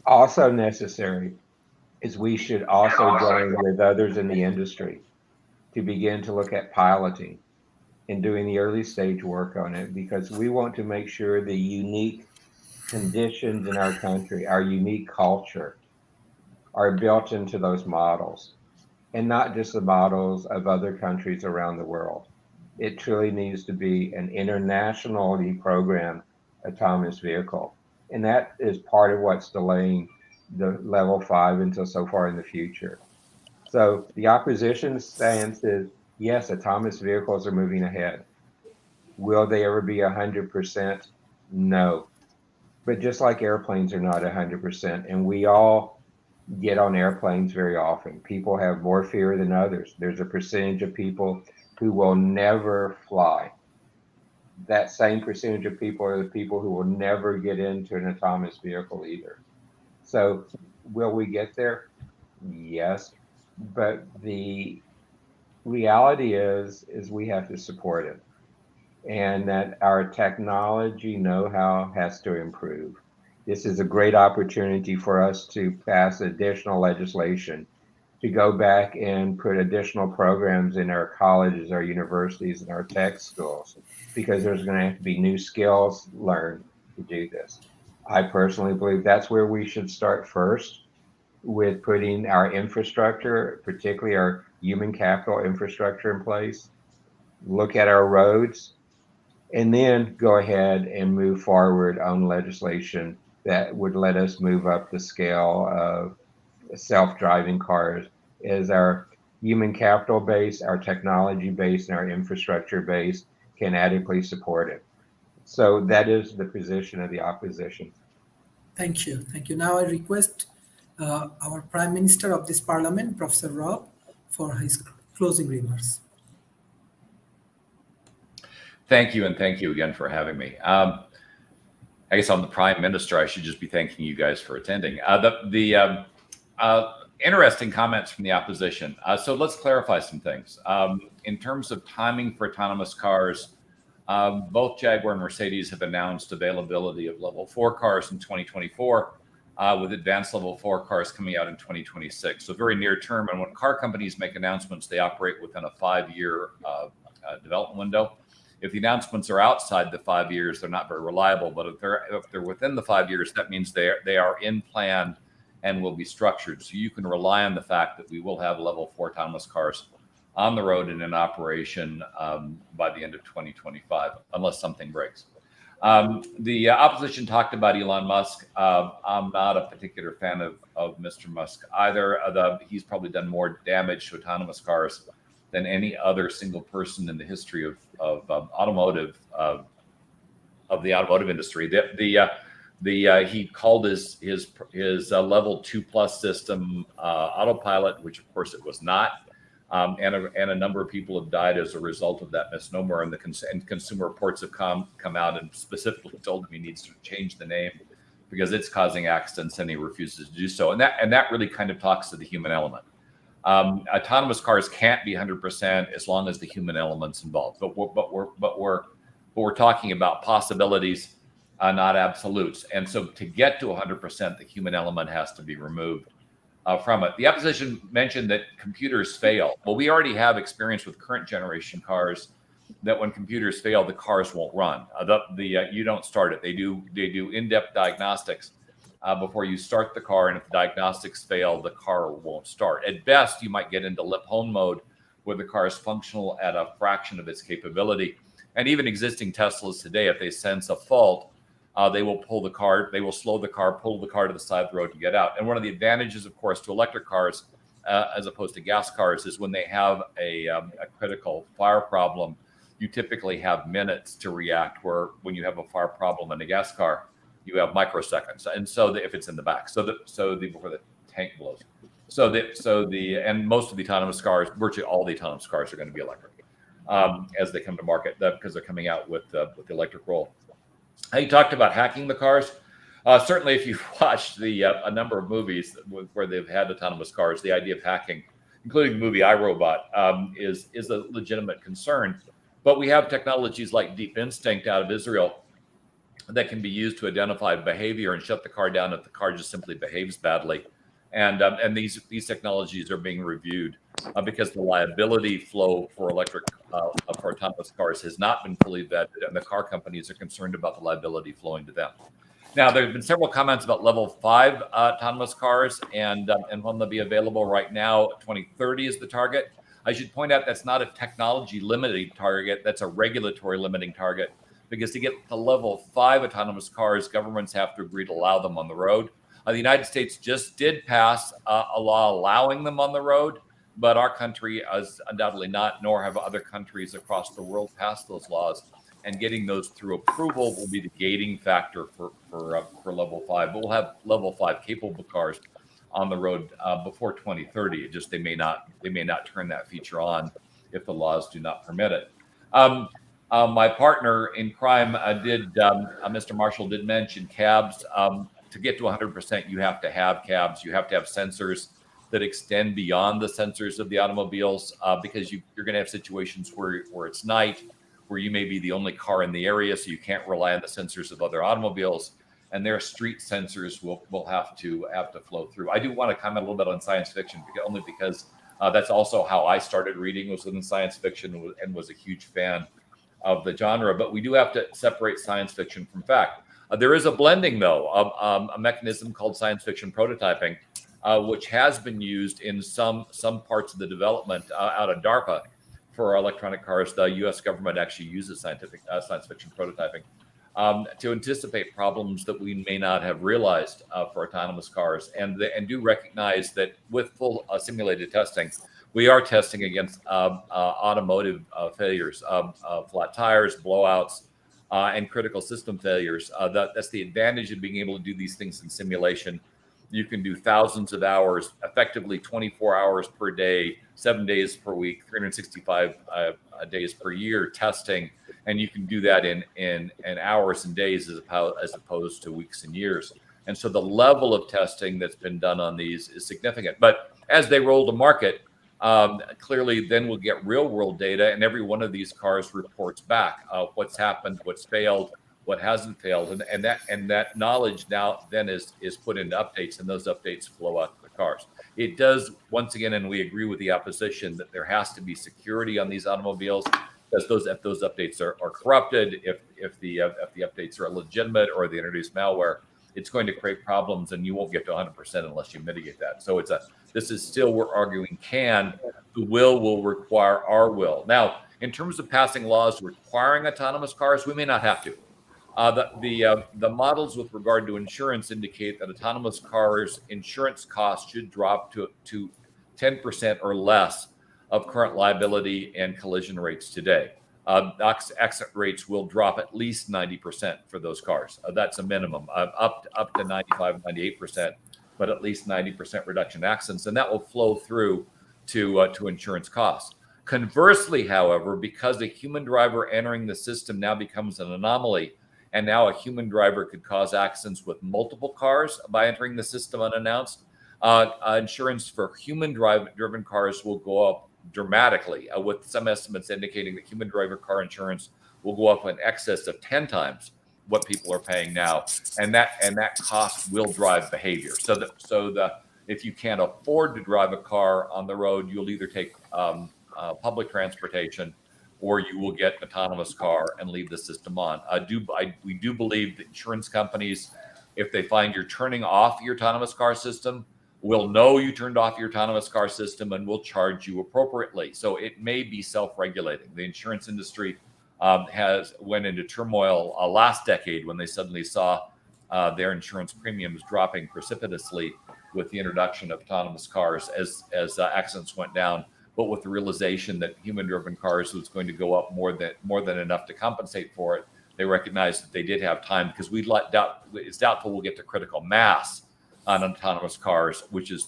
Also necessary is we should also join with others in the industry to begin to look at piloting and doing the early stage work on it, because we want to make sure the unique conditions in our country, our unique culture, are built into those models, and not just the models of other countries around the world. It truly needs to be an internationally programmed autonomous vehicle. And that is part of what's delaying the level 5 until so far in the future. So the opposition stance is, yes, autonomous vehicles are moving ahead. Will they ever be 100%? No. But just like airplanes are not 100%, and we all get on airplanes very often, people have more fear than others. There's a percentage of people who will never fly. That same percentage of people are the people who will never get into an autonomous vehicle either. So will we get there? Yes. But the reality is we have to support it, and that our technology know-how has to improve. This is a great opportunity for us to pass additional legislation, to go back and put additional programs in our colleges, our universities, and our tech schools, because there's going to have to be new skills learned to do this. I personally believe that's where we should start first, with putting our infrastructure, particularly our human capital infrastructure, in place, look at our roads, and then go ahead and move forward on legislation that would let us move up the scale of self-driving cars as our human capital base, our technology base, and our infrastructure base can adequately support it. So that is the position of the opposition. Thank you. Thank you. Now I request our Prime Minister of this Parliament, Professor Rob, for his closing remarks. Thank you, and thank you again for having me. I guess I'm the Prime Minister. I should just be thanking you guys for attending. Interesting comments from the opposition. So let's clarify some things. In terms of timing for autonomous cars, both Jaguar and Mercedes have announced availability of level 4 cars in 2024, with advanced level 4 cars coming out in 2026. So very near term. And when car companies make announcements, they operate within a 5-year development window. If the announcements are outside the 5 years, they're not very reliable. But if they're within the 5 years, that means they are in plan and will be structured. So you can rely on the fact that we will have level 4 autonomous cars on the road and in operation by the end of 2025, unless something breaks. The opposition talked about Elon Musk. I'm not a particular fan of Mr. Musk either. He's probably done more damage to autonomous cars than any other single person in the history of automotive of the automotive industry. He called his level 2+ system autopilot, which of course it was not, and a number of people have died as a result of that misnomer. And Consumer Reports have come out and specifically told him he needs to change the name because it's causing accidents, and he refuses to do so. And that really kind of talks to the human element. Autonomous cars can't be 100% as long as the human element's involved. But we're talking about possibilities, not absolutes. And so to get to 100%, the human element has to be removed from it. The opposition mentioned that computers fail. Well, we already have experience with current generation cars that when computers fail, the cars won't run. You don't start it. They do in-depth diagnostics before you start the car, and if the diagnostics fail, the car won't start. At best, you might get into lip-home mode where the car is functional at a fraction of its capability. And even existing Teslas today, if they sense a fault, they will pull the car, they will slow the car, pull the car to the side of the road to get out. And one of the advantages, of course, to electric cars as opposed to gas cars is when they have a critical fire problem, you typically have minutes to react, where when you have a fire problem in a gas car, you have microseconds. And so if it's in the back, before the tank blows. And most of the autonomous cars, virtually all the autonomous cars are going to be electric as they come to market because they're coming out with the electric roll. You talked about hacking the cars. Certainly, if you've watched a number of movies where they've had autonomous cars, the idea of hacking, including the movie iRobot, is a legitimate concern. But we have technologies like Deep Instinct out of Israel that can be used to identify behavior and shut the car down if the car just simply behaves badly. And these technologies are being reviewed because the liability flow for for autonomous cars has not been fully vetted, and the car companies are concerned about the liability flowing to them. Now, there have been several comments about level 5 autonomous cars, and when they'll be available right now, 2030 is the target. I should point out that's not a technology limiting target, that's a regulatory limiting target, because to get to level 5 autonomous cars, governments have to agree to allow them on the road. The United States just did pass a law allowing them on the road, but our country has undoubtedly not, nor have other countries across the world passed those laws. And getting those through approval will be the gating factor for level 5. But we'll have level 5 capable cars on the road before 2030. It just they may not turn that feature on if the laws do not permit it. My partner in crime Mr. Marshall did mention cabs. To get to 100%, you have to have cabs. You have to have sensors that extend beyond the sensors of the automobiles because you're going to have situations where it's night, where you may be the only car in the area, so you can't rely on the sensors of other automobiles, and their street sensors will have to flow through. I do want to comment a little bit on science fiction, only because that's also how I started reading, was in science fiction, and was a huge fan of the genre. But we do have to separate science fiction from fact. There is a blending, though, of a mechanism called science fiction prototyping, which has been used in some parts of the development out of DARPA for electronic cars. The U.S. government actually uses science fiction prototyping to anticipate problems that we may not have realized for autonomous cars, and do recognize that with full simulated testing, we are testing against automotive failures, flat tires, blowouts, and critical system failures. That's the advantage of being able to do these things in simulation. You can do thousands of hours, effectively 24 hours per day, 7 days per week, 365 days per year testing, and you can do that in hours and days as opposed to weeks and years. And so the level of testing that's been done on these is significant. But as they roll to market, clearly then we'll get real world data, and every one of these cars reports back what's happened, what's failed, what hasn't failed, and that knowledge now then is put into updates, and those updates flow out to the cars. It does, once again, and we agree with the opposition, that there has to be security on these automobiles, because if those updates are corrupted, if the updates are illegitimate, or they introduce malware, it's going to create problems, and you won't get to 100% unless you mitigate that. So this is still, we're arguing, the will require our will. Now, in terms of passing laws requiring autonomous cars, we may not have to. The models with regard to insurance indicate that autonomous cars' insurance costs should drop to 10% or less of current liability and collision rates today. Accident rates will drop at least 90% for those cars. That's a minimum, up to 95, 98%, but at least 90% reduction in accidents, and that will flow through to insurance costs. Conversely, however, because a human driver entering the system now becomes an anomaly, and now a human driver could cause accidents with multiple cars by entering the system unannounced, Insurance for human-driven cars will go up dramatically, with some estimates indicating that human driver car insurance will go up in excess of 10 times what people are paying now, and that cost will drive behavior. If you can't afford to drive a car on the road, you'll either take public transportation, or you will get an autonomous car and leave the system on. We do believe that insurance companies, if they find you're turning off your autonomous car system, will know you turned off your autonomous car system and will charge you appropriately. So it may be self-regulating. The insurance industry went into turmoil last decade when they suddenly saw their insurance premiums dropping precipitously with the introduction of autonomous cars as accidents went down, but with the realization that human-driven cars was going to go up more than enough to compensate for it. They recognized that they did have time, because it's doubtful we'll get to critical mass on autonomous cars, which is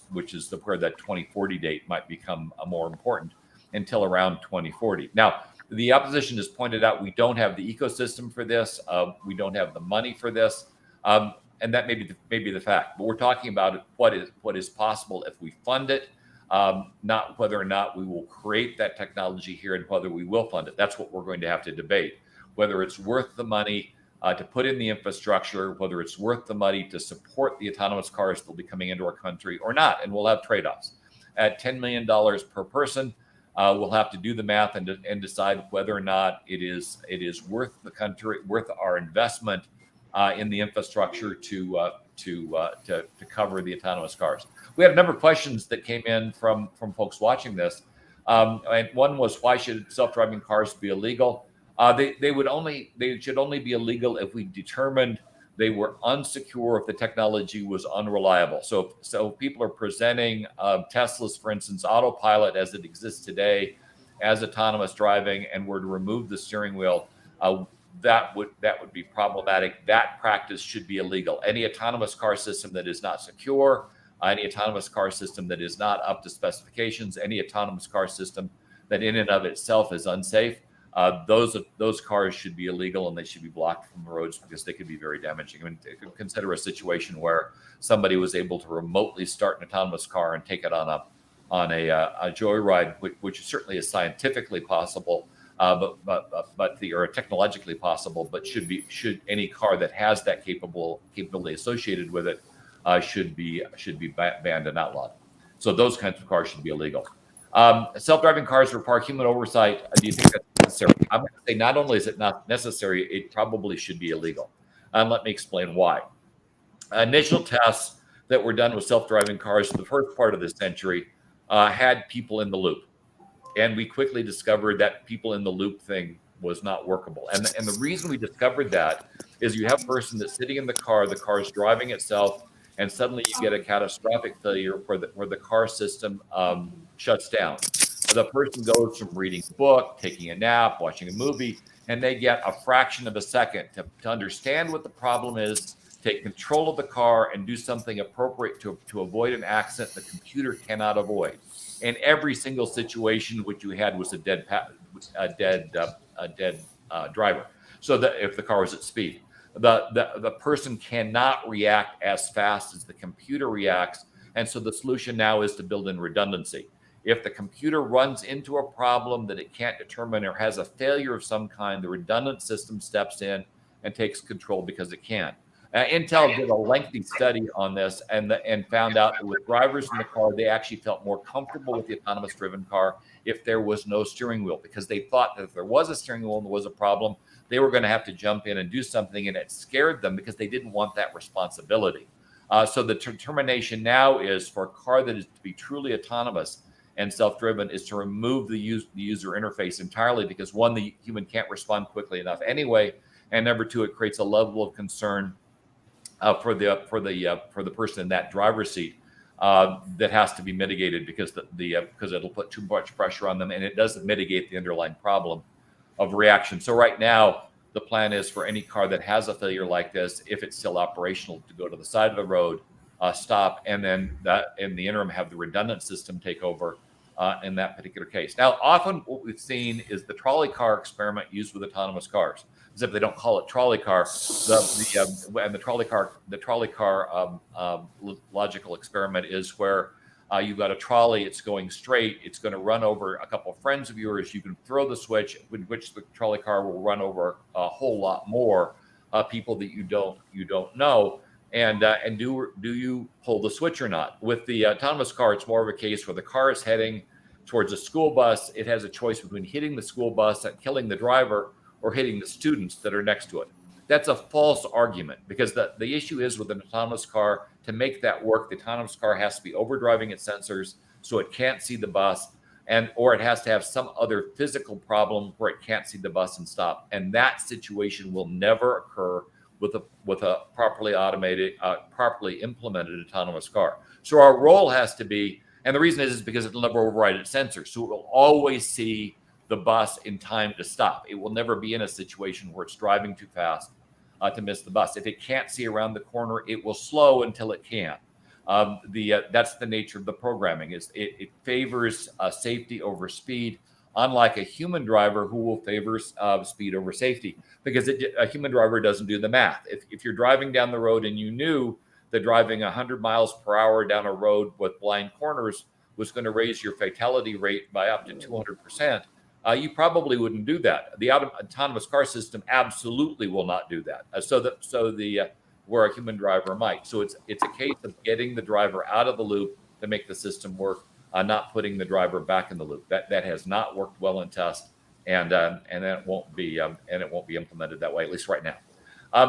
where that 2040 date might become more important, until around 2040. Now, the opposition has pointed out we don't have the ecosystem for this, we don't have the money for this, and that may be the fact. But we're talking about what is possible if we fund it, not whether or not we will create that technology here and whether we will fund it. That's what we're going to have to debate, whether it's worth the money to put in the infrastructure, whether it's worth the money to support the autonomous cars that will be coming into our country or not. And we'll have trade-offs. At $10 million per person, we'll have to do the math and decide whether or not it is worth our investment in the infrastructure to cover the autonomous cars. We had a number of questions that came in from folks watching this. And one was, why should self-driving cars be illegal? They should only be illegal if we determined they were unsecure, if the technology was unreliable. So people are presenting Tesla's, for instance, autopilot as it exists today as autonomous driving, and were to remove the steering wheel, that would be problematic. That practice should be illegal. Any autonomous car system that is not secure, any autonomous car system that is not up to specifications, any autonomous car system that in and of itself is unsafe, those cars should be illegal, and they should be blocked from the roads, because they could be very damaging. I mean, consider a situation where somebody was able to remotely start an autonomous car and take it on a joyride, which certainly is scientifically possible, or technologically possible, but should any car that has that capability associated with it should be banned and outlawed. So those kinds of cars should be illegal. Self-driving cars require human oversight. Do you think that's necessary? I'm going to say not only is it not necessary, it probably should be illegal. And let me explain why. Initial tests that were done with self-driving cars in the first part of this century had people in the loop. And we quickly discovered that people in the loop thing was not workable. And the reason we discovered that is you have a person that's sitting in the car is driving itself, and suddenly you get a catastrophic failure where the car system shuts down. The person goes from reading a book, taking a nap, watching a movie, and they get a fraction of a second to understand what the problem is, take control of the car, and do something appropriate to avoid an accident the computer cannot avoid. And every single situation which you had was a dead driver. So that if the car was at speed, the person cannot react as fast as the computer reacts. And so the solution now is to build in redundancy. If the computer runs into a problem that it can't determine or has a failure of some kind, the redundant system steps in and takes control because it can. Intel did a lengthy study on this and found out that with drivers in the car, they actually felt more comfortable with the autonomous driven car if there was no steering wheel, because they thought that if there was a steering wheel and there was a problem, they were going to have to jump in and do something, and it scared them because they didn't want that responsibility. So the determination now is for a car that is to be truly autonomous and self-driven is to remove the user interface entirely, because one, the human can't respond quickly enough anyway, and number two, it creates a level of concern for the person in that driver's seat that has to be mitigated, because because it'll put too much pressure on them, and it doesn't mitigate the underlying problem of reaction. So right now, the plan is for any car that has a failure like this, if it's still operational, to go to the side of the road, stop, and then in the interim have the redundant system take over in that particular case. Now, often what we've seen is the trolley car experiment used with autonomous cars. except they don't call it trolley car. And the trolley car logical experiment is where you've got a trolley, it's going straight, it's going to run over a couple of friends of yours. You can throw the switch, with which the trolley car will run over a whole lot more people that you don't know. And do you pull the switch or not? With the autonomous car, it's more of a case where the car is heading towards a school bus. It has a choice between hitting the school bus and killing the driver, or hitting the students that are next to it. That's a false argument, because the issue is with an autonomous car, to make that work, the autonomous car has to be overdriving its sensors so it can't see the bus, or it has to have some other physical problem where it can't see the bus and stop. And that situation will never occur with a properly automated, properly implemented autonomous car. So our role has to be, and the reason is because it'll never override its sensors. So it will always see the bus in time to stop. It will never be in a situation where it's driving too fast to miss the bus. If it can't see around the corner, it will slow until it can. That's the nature of the programming. It favors safety over speed, unlike a human driver who will favor speed over safety, because a human driver doesn't do the math. If you're driving down the road and you knew that driving 100 miles per hour down a road with blind corners was going to raise your fatality rate by up to 200%, you probably wouldn't do that. The autonomous car system absolutely will not do that. Where a human driver might. So it's a case of getting the driver out of the loop to make the system work, not putting the driver back in the loop. That has not worked well in test, and it won't be implemented that way, at least right now.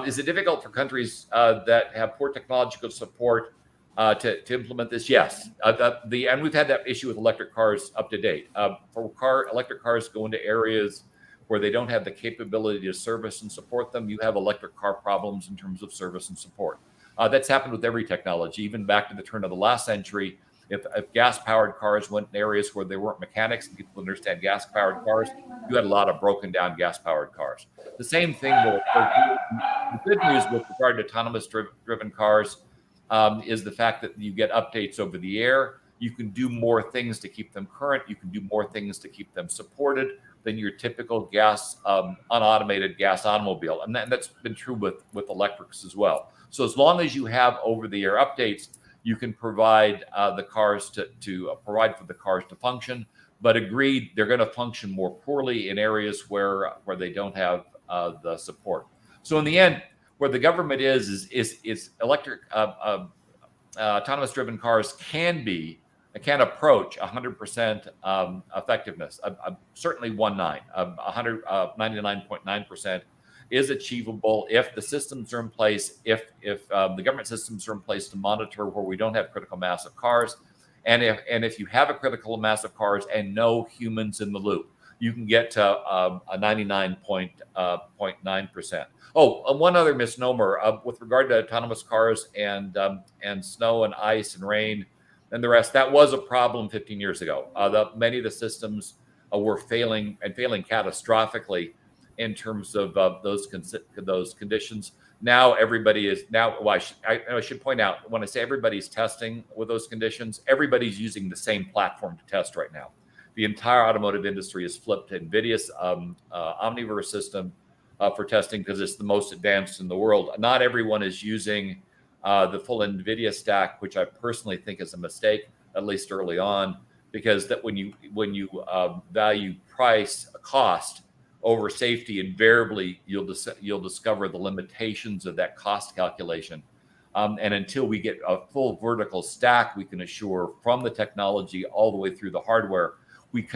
Is it difficult for countries that have poor technological support to implement this? Yes. And we've had that issue with electric cars up to date. Electric cars go into areas where they don't have the capability to service and support them. You have electric car problems in terms of service and support. That's happened with every technology, even back to the turn of the last century. If gas-powered cars went in areas where there weren't mechanics and people understand gas-powered cars, you had a lot of broken down gas-powered cars. The same thing will occur. The good news with regard to autonomous driven cars is the fact that you get updates over the air. You can do more things to keep them current. You can do more things to keep them supported than your typical unautomated gas automobile. And that's been true with electrics as well. So as long as you have over-the-air updates, you can provide the cars provide for the cars to function. But agreed, they're going to function more poorly in areas where they don't have the support. So in the end, where the government is electric autonomous driven cars can approach 100% effectiveness. Certainly 99.9% is achievable if the systems are in place, if the government systems are in place to monitor where we don't have critical mass of cars, and if you have a critical mass of cars and no humans in the loop, you can get to a 99.9%. Oh, one other misnomer with regard to autonomous cars and snow and ice and rain and the rest. That was a problem 15 years ago. Many of the systems were failing catastrophically in terms of those conditions. Now everybody is I should point out, when I say everybody's testing with those conditions, everybody's using the same platform to test right now. The entire automotive industry has flipped to NVIDIA's Omniverse system for testing because it's the most advanced in the world. Not everyone is using the full NVIDIA stack, which I personally think is a mistake, at least early on, because that when you value cost over safety, invariably you'll discover the limitations of that cost calculation. And until we get a full vertical stack, we can assure from the technology all the way through the hardware, we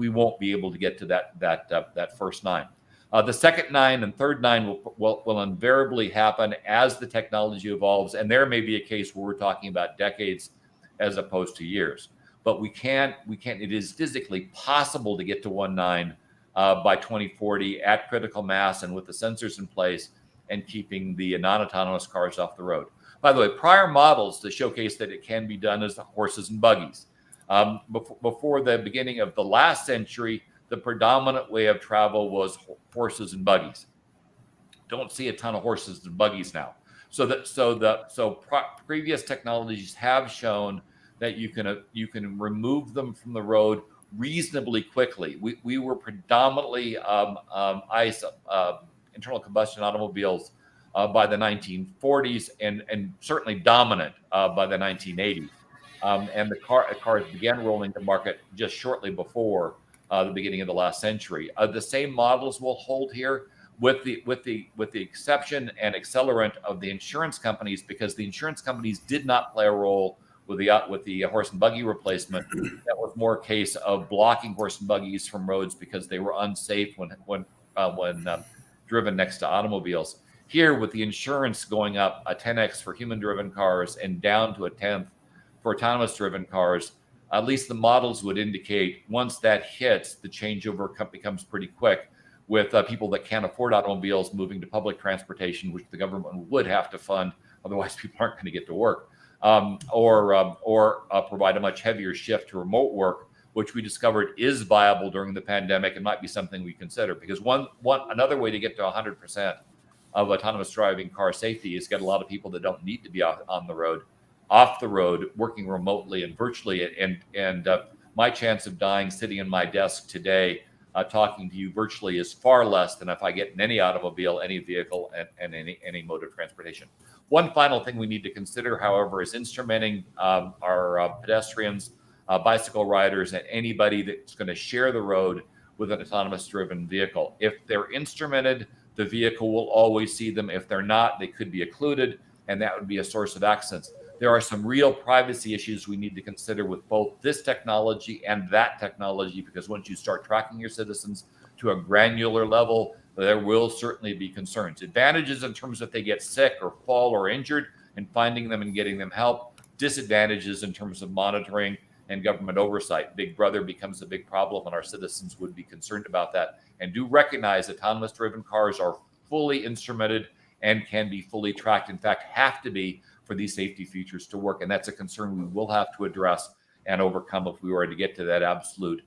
won't be able to get to that first 9. The second 9 and third 9 will invariably happen as the technology evolves, and there may be a case where we're talking about decades as opposed to years. But we can't. It is physically possible to get to 1.9 by 2040 at critical mass and with the sensors in place and keeping the non-autonomous cars off the road. By the way, prior models to showcase that it can be done is the horses and buggies. Before the beginning of the last century, the predominant way of travel was horses and buggies. Don't see a ton of horses and buggies now. Previous technologies have shown that you can remove them from the road reasonably quickly. We were predominantly internal combustion automobiles by the 1940s and certainly dominant by the 1980s. And the cars began rolling to market just shortly before the beginning of the last century. The same models will hold here, with the exception and accelerant of the insurance companies, because the insurance companies did not play a role with the horse and buggy replacement. That was more a case of blocking horse and buggies from roads because they were unsafe when driven next to automobiles. Here, with the insurance going up a 10x for human-driven cars and down to a 10th for autonomous-driven cars, at least the models would indicate once that hits, the changeover becomes pretty quick, with people that can't afford automobiles moving to public transportation, which the government would have to fund. Otherwise, people aren't going to get to work. Or provide a much heavier shift to remote work, which we discovered is viable during the pandemic and might be something we consider. Because another way to get to 100% of autonomous driving car safety is get a lot of people that don't need to be on the road, off the road, working remotely and virtually. And my chance of dying sitting in my desk today, talking to you virtually, is far less than if I get in any automobile, any vehicle, and any mode of transportation. One final thing we need to consider, however, is instrumenting our pedestrians, bicycle riders, and anybody that's going to share the road with an autonomous driven vehicle. If they're instrumented, the vehicle will always see them. If they're not, they could be occluded, and that would be a source of accidents. There are some real privacy issues we need to consider with both this technology and that technology, because once you start tracking your citizens to a granular level, there will certainly be concerns. Advantages in terms of if they get sick or fall or injured and finding them and getting them help. Disadvantages in terms of monitoring and government oversight. Big Brother becomes a big problem, and our citizens would be concerned about that. And do recognize autonomous driven cars are fully instrumented and can be fully tracked. In fact, have to be for these safety features to work. And that's a concern we will have to address and overcome if we were to get to that absolute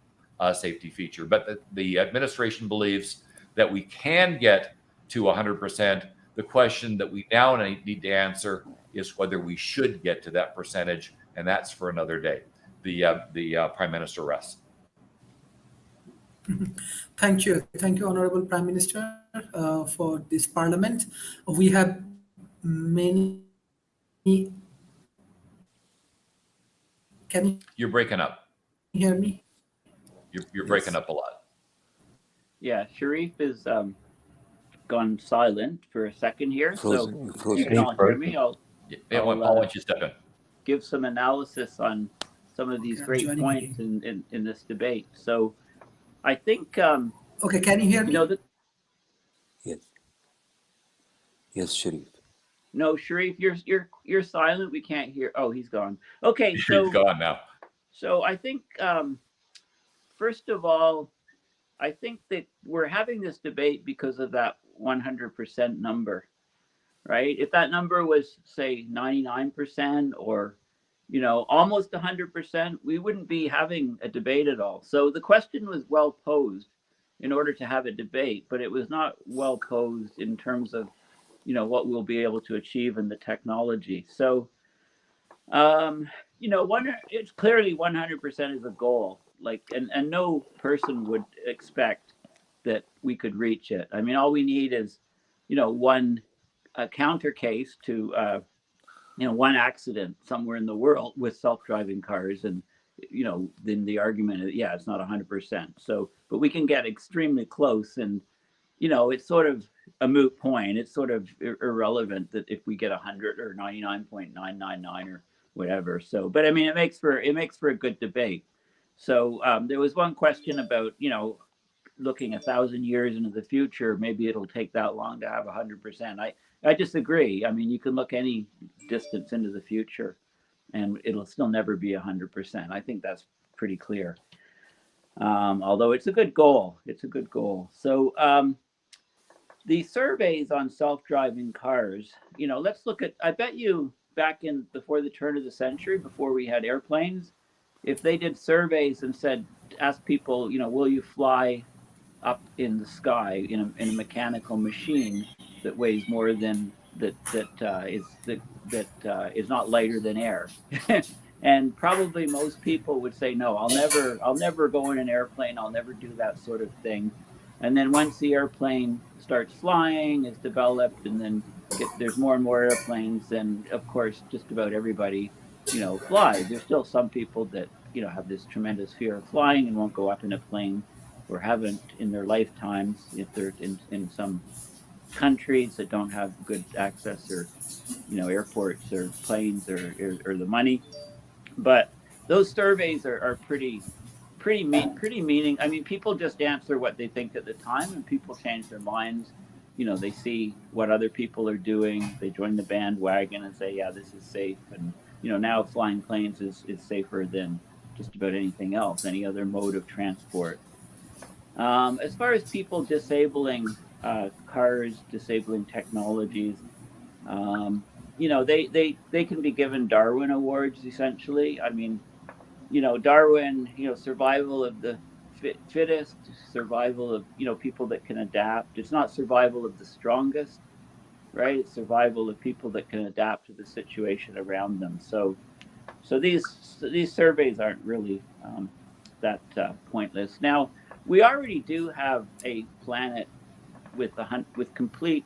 safety feature. But the administration believes that we can get to 100%. The question that we now need to answer is whether we should get to that percentage, and that's for another day. The Prime Minister rests. Thank you, Honorable Prime Minister, for this Parliament. We have many. Can You're breaking up. you hear me? You're breaking up a lot. Yeah, Sharif is gone silent for a second here. So if you can all hear me, I'll I'll let you step in. give some analysis on some of these great points in this debate. So I think Okay, can you hear me? Yes, Sharif. No, Sharif, you're silent. We can't hear. Oh, he's gone. Okay, so He's gone now. So I think first of all, I think that we're having this debate because of that 100% number, right? If that number was, say, 99% or, almost 100%, we wouldn't be having a debate at all. So the question was well posed in order to have a debate, but it was not well posed in terms of, what we'll be able to achieve in the technology. So, it's clearly 100% is a goal. And no person would expect that we could reach it. I mean, all we need is, one counter case to, one accident somewhere in the world with self-driving cars, and then the argument is, yeah, it's not 100%. So, but we can get extremely close, and it's sort of a moot point. It's sort of irrelevant that if we get 100 or 99.999 or whatever. So, but I mean, it makes for a good debate. So there was one question about, looking 1,000 years into the future, maybe it'll take that long to have 100%. I disagree. I mean, you can look any distance into the future and it'll still never be 100%. I think that's pretty clear. Although it's a good goal. So the surveys on self-driving cars, let's look at, I bet you back in before the turn of the century, before we had airplanes, if they did surveys and asked people, will you fly up in the sky in a mechanical machine that weighs more than that is not lighter than air? And probably most people would say, no, I'll never go in an airplane. I'll never do that sort of thing. And then once the airplane starts flying, is developed, and then there's more and more airplanes, then of course just about everybody, flies. There's still some people that, have this tremendous fear of flying and won't go up in a plane, or haven't in their lifetimes if they're in some countries that don't have good access, or, airports or planes, or the money. But those surveys are pretty meaning. I mean, people just answer what they think at the time, and people change their minds. They see what other people are doing, they join the bandwagon and say, yeah, this is safe. And now flying planes is safer than just about anything else, any other mode of transport. As far as people disabling cars, disabling technologies, they can be given Darwin awards, essentially. I mean, Darwin, survival of the fittest, survival of, people that can adapt. It's not survival of the strongest, right? It's survival of people that can adapt to the situation around them. So these surveys aren't really that pointless. Now, we already do have a planet with complete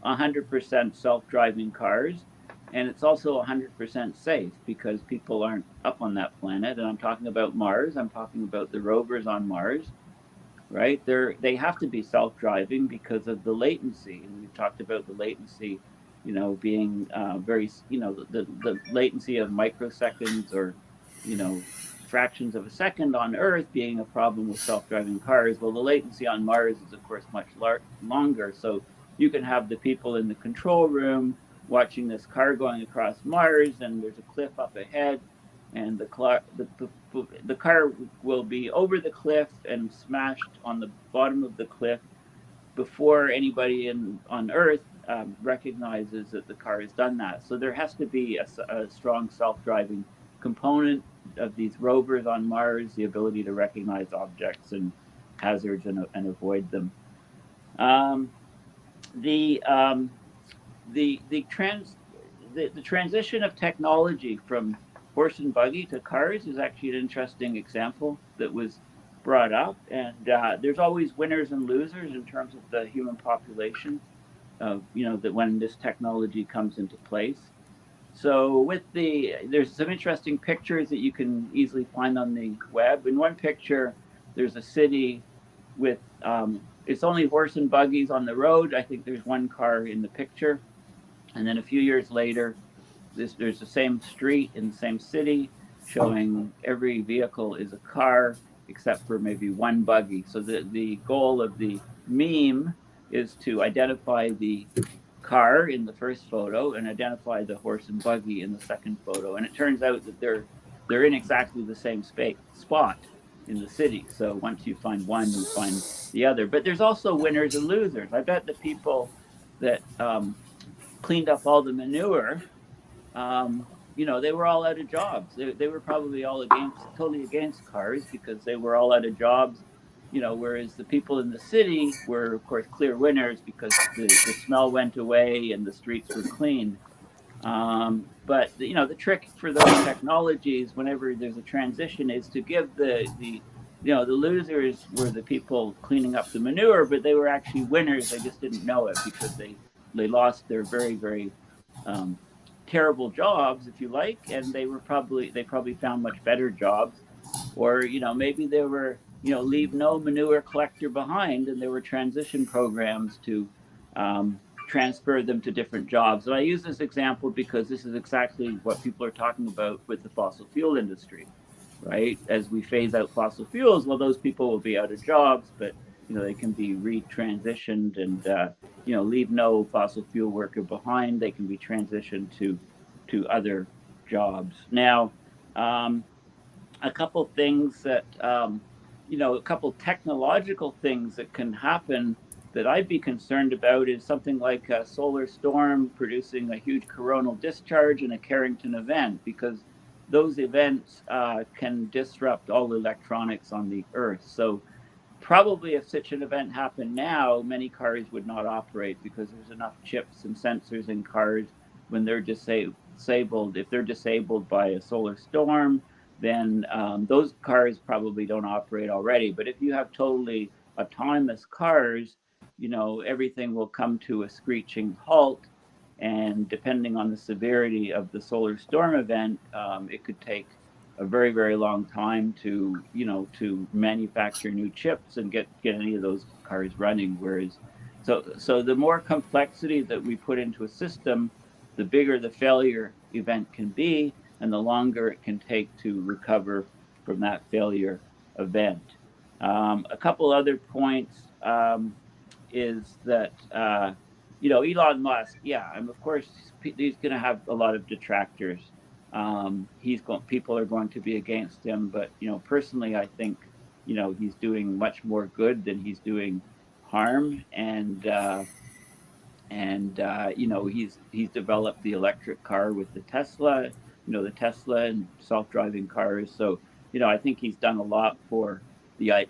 100% self-driving cars, and it's also 100% safe because people aren't up on that planet. And I'm talking about Mars. I'm talking about the rovers on Mars, right? They have to be self-driving because of the latency, and we've talked about the latency, being very, the latency of microseconds, or fractions of a second on Earth being a problem with self-driving cars. Well, the latency on Mars is, of course, much longer. So you can have the people in the control room watching this car going across Mars, and there's a cliff up ahead, and the car will be over the cliff and smashed on the bottom of the cliff before anybody on Earth recognizes that the car has done that. So there has to be a strong self-driving component of these rovers on Mars, the ability to recognize objects and hazards and avoid them. The transition of technology from horse and buggy to cars is actually an interesting example that was brought up. And there's always winners and losers in terms of the human population, that when this technology comes into place. So there's some interesting pictures that you can easily find on the web. In one picture, there's a city with, it's only horse and buggies on the road. I think there's one car in the picture. And then a few years later, there's the same street in the same city showing every vehicle is a car except for maybe one buggy. So the goal of the meme is to identify the car in the first photo and identify the horse and buggy in the second photo. And it turns out that they're in exactly the same spot in the city. So once you find one, you find the other. But there's also winners and losers. I bet the people that cleaned up all the manure, they were all out of jobs. They were probably all totally against cars because they were all out of jobs. Whereas the people in the city were, of course, clear winners because the smell went away and the streets were clean. But the trick for those technologies, whenever there's a transition, is to give the losers were the people cleaning up the manure, but they were actually winners. They just didn't know it because they lost their very, very terrible jobs, if you like, and they probably found much better jobs. Or maybe they were leave no manure collector behind, and there were transition programs to transfer them to different jobs. And I use this example because this is exactly what people are talking about with the fossil fuel industry, right? As we phase out fossil fuels, well, those people will be out of jobs, but they can be retransitioned and leave no fossil fuel worker behind. They can be transitioned to other jobs. Now, a couple things that a couple technological things that can happen that I'd be concerned about is something like a solar storm producing a huge coronal discharge in a Carrington event, because those events can disrupt all electronics on the Earth. So probably if such an event happened now, many cars would not operate because there's enough chips and sensors in cars when they're disabled. If they're disabled by a solar storm, then those cars probably don't operate already. But if you have totally autonomous cars, everything will come to a screeching halt. And depending on the severity of the solar storm event, it could take a very, very long time to, to manufacture new chips and get any of those cars running. Whereas, so the more complexity that we put into a system, the bigger the failure event can be, and the longer it can take to recover from that failure event. A couple other points is that Elon Musk, yeah, and of course he's going to have a lot of detractors. People are going to be against him, but personally, I think he's doing much more good than he's doing harm, and he's developed the electric car with the Tesla, and self-driving cars. So I think he's done a lot for a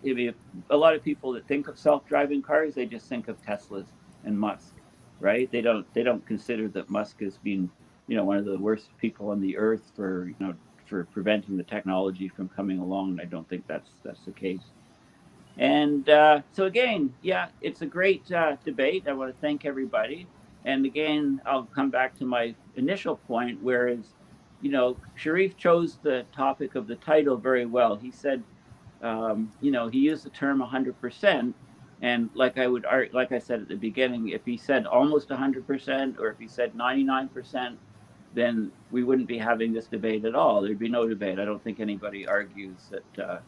lot of people that think of self-driving cars, they just think of Teslas and Musk, right? They don't consider that Musk has been one of the worst people on the earth for preventing the technology from coming along. I don't think that's the case. And so again, yeah, it's a great debate. I want to thank everybody. And again, I'll come back to my initial point, whereas, Sharif chose the topic of the title very well. He said, he used the term 100%. And like I said at the beginning, if he said almost 100%, or if he said 99%, then we wouldn't be having this debate at all. There'd be no debate. I don't think anybody argues that,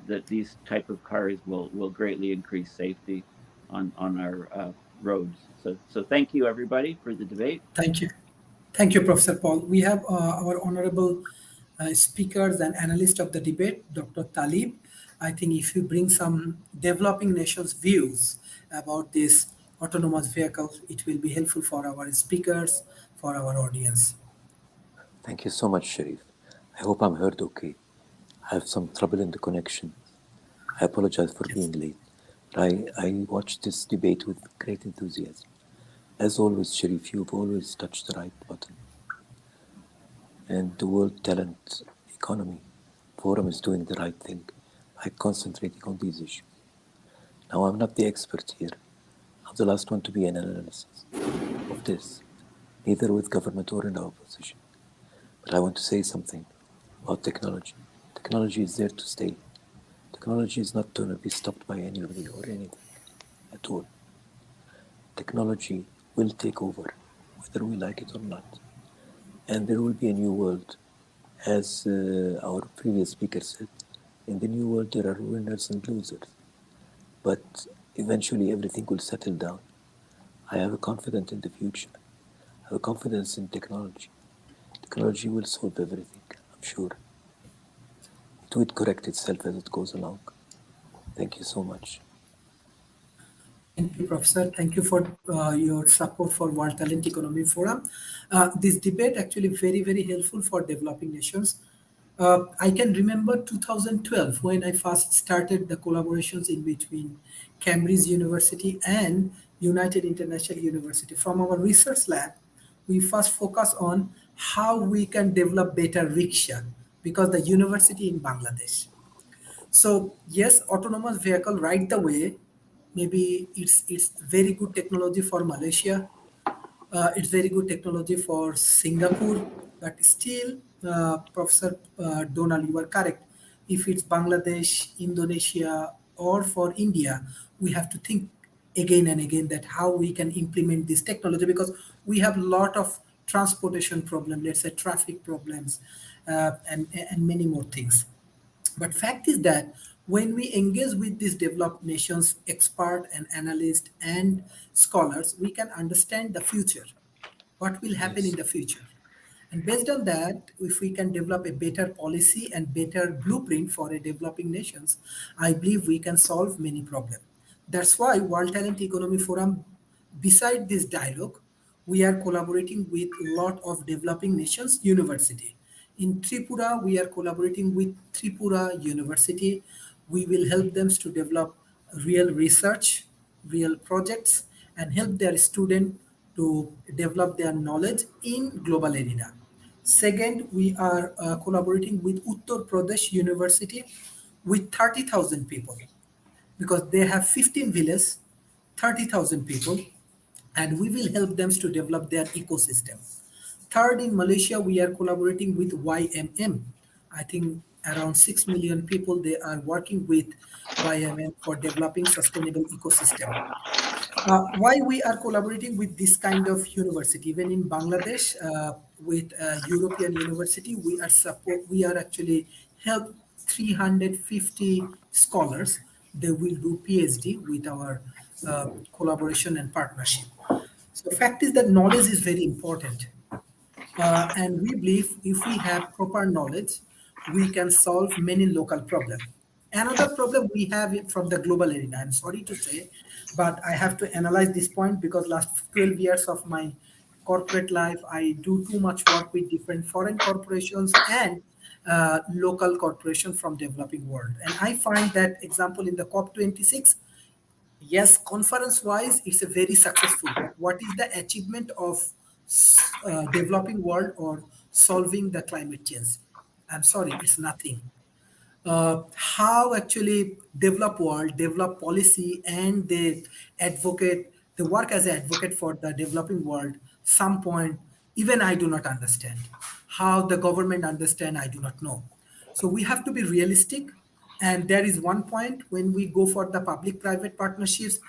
that these type of cars will greatly increase safety on our roads. So thank you everybody for the debate. Thank you, Professor Paul. We have our honorable speakers and analyst of the debate, Dr. Talib. I think if you bring some developing nations' views about this autonomous vehicles, it will be helpful for our speakers, for our audience. Thank you so much, Sharif. I hope I'm heard okay. I have some trouble in the connection. I apologize for being late. I watched this debate with great enthusiasm. As always, Sharif, you've always touched the right button. And the World Talent Economy Forum is doing the right thing by concentrating on these issues. Now, I'm not the expert here. I'm the last one to be an analysis of this, neither with government or in the opposition. But I want to say something about technology. Technology is there to stay. Technology is not going to be stopped by anybody or anything at all. Technology will take over, whether we like it or not. And there will be a new world. As our previous speaker said, in the new world there are winners and losers. But eventually everything will settle down. I have a confidence in the future. I have a confidence in technology. Technology will solve everything, I'm sure. It will correct itself as it goes along. Thank you so much. Thank you, Professor. Thank you for your support for World Talent Economy Forum. This debate actually very, very helpful for developing nations. I can remember 2012 when I first started the collaborations in between Cambridge University and United International University. From our research lab, we first focus on how we can develop better rickshaw because the university in Bangladesh. So yes, autonomous vehicle right the way. Maybe it's very good technology for Malaysia. It's very good technology for Singapore, but still, Professor Donald, you are correct. If it's Bangladesh, Indonesia, or for India, we have to think again and again that how we can implement this technology because we have a lot of transportation problem, let's say traffic problems, and many more things. But fact is that when we engage with these developed nations, expert and analysts and scholars, we can understand the future, what will happen in the future. And based on that, if we can develop a better policy and better blueprint for a developing nations, I believe we can solve many problems. That's why World Talent Economy Forum, beside this dialogue, we are collaborating with a lot of developing nations university. In Tripura, we are collaborating with Tripura University. We will help them to develop real research, real projects, and help their students to develop their knowledge in global arena. Second, we are collaborating with Uttar Pradesh University with 30,000 people because they have 15 villages, 30,000 people, and we will help them to develop their ecosystem. Third, in Malaysia, we are collaborating with YMM. I think around 6 million people, they are working with YMM for developing sustainable ecosystem. Why we are collaborating with this kind of university? Even in Bangladesh, with European university, we are actually help 350 scholars. They will do PhD with our collaboration and partnership. So fact is that knowledge is very important. And we believe if we have proper knowledge, we can solve many local problems. Another problem we have from the global arena, I'm sorry to say, but I have to analyze this point because last 12 years of my corporate life, I do too much work with different foreign corporations and local corporations from developing world. And I find that example in the COP26, yes, conference wise it's a very successful, but what is the achievement of developing world or solving the climate change? I'm sorry, it's nothing. How actually develop world, develop policy, and they work as an advocate for the developing world. Some point, even I do not understand. How the government understand, I do not know. So we have to be realistic. And there is one point when we go for the public-private partnerships,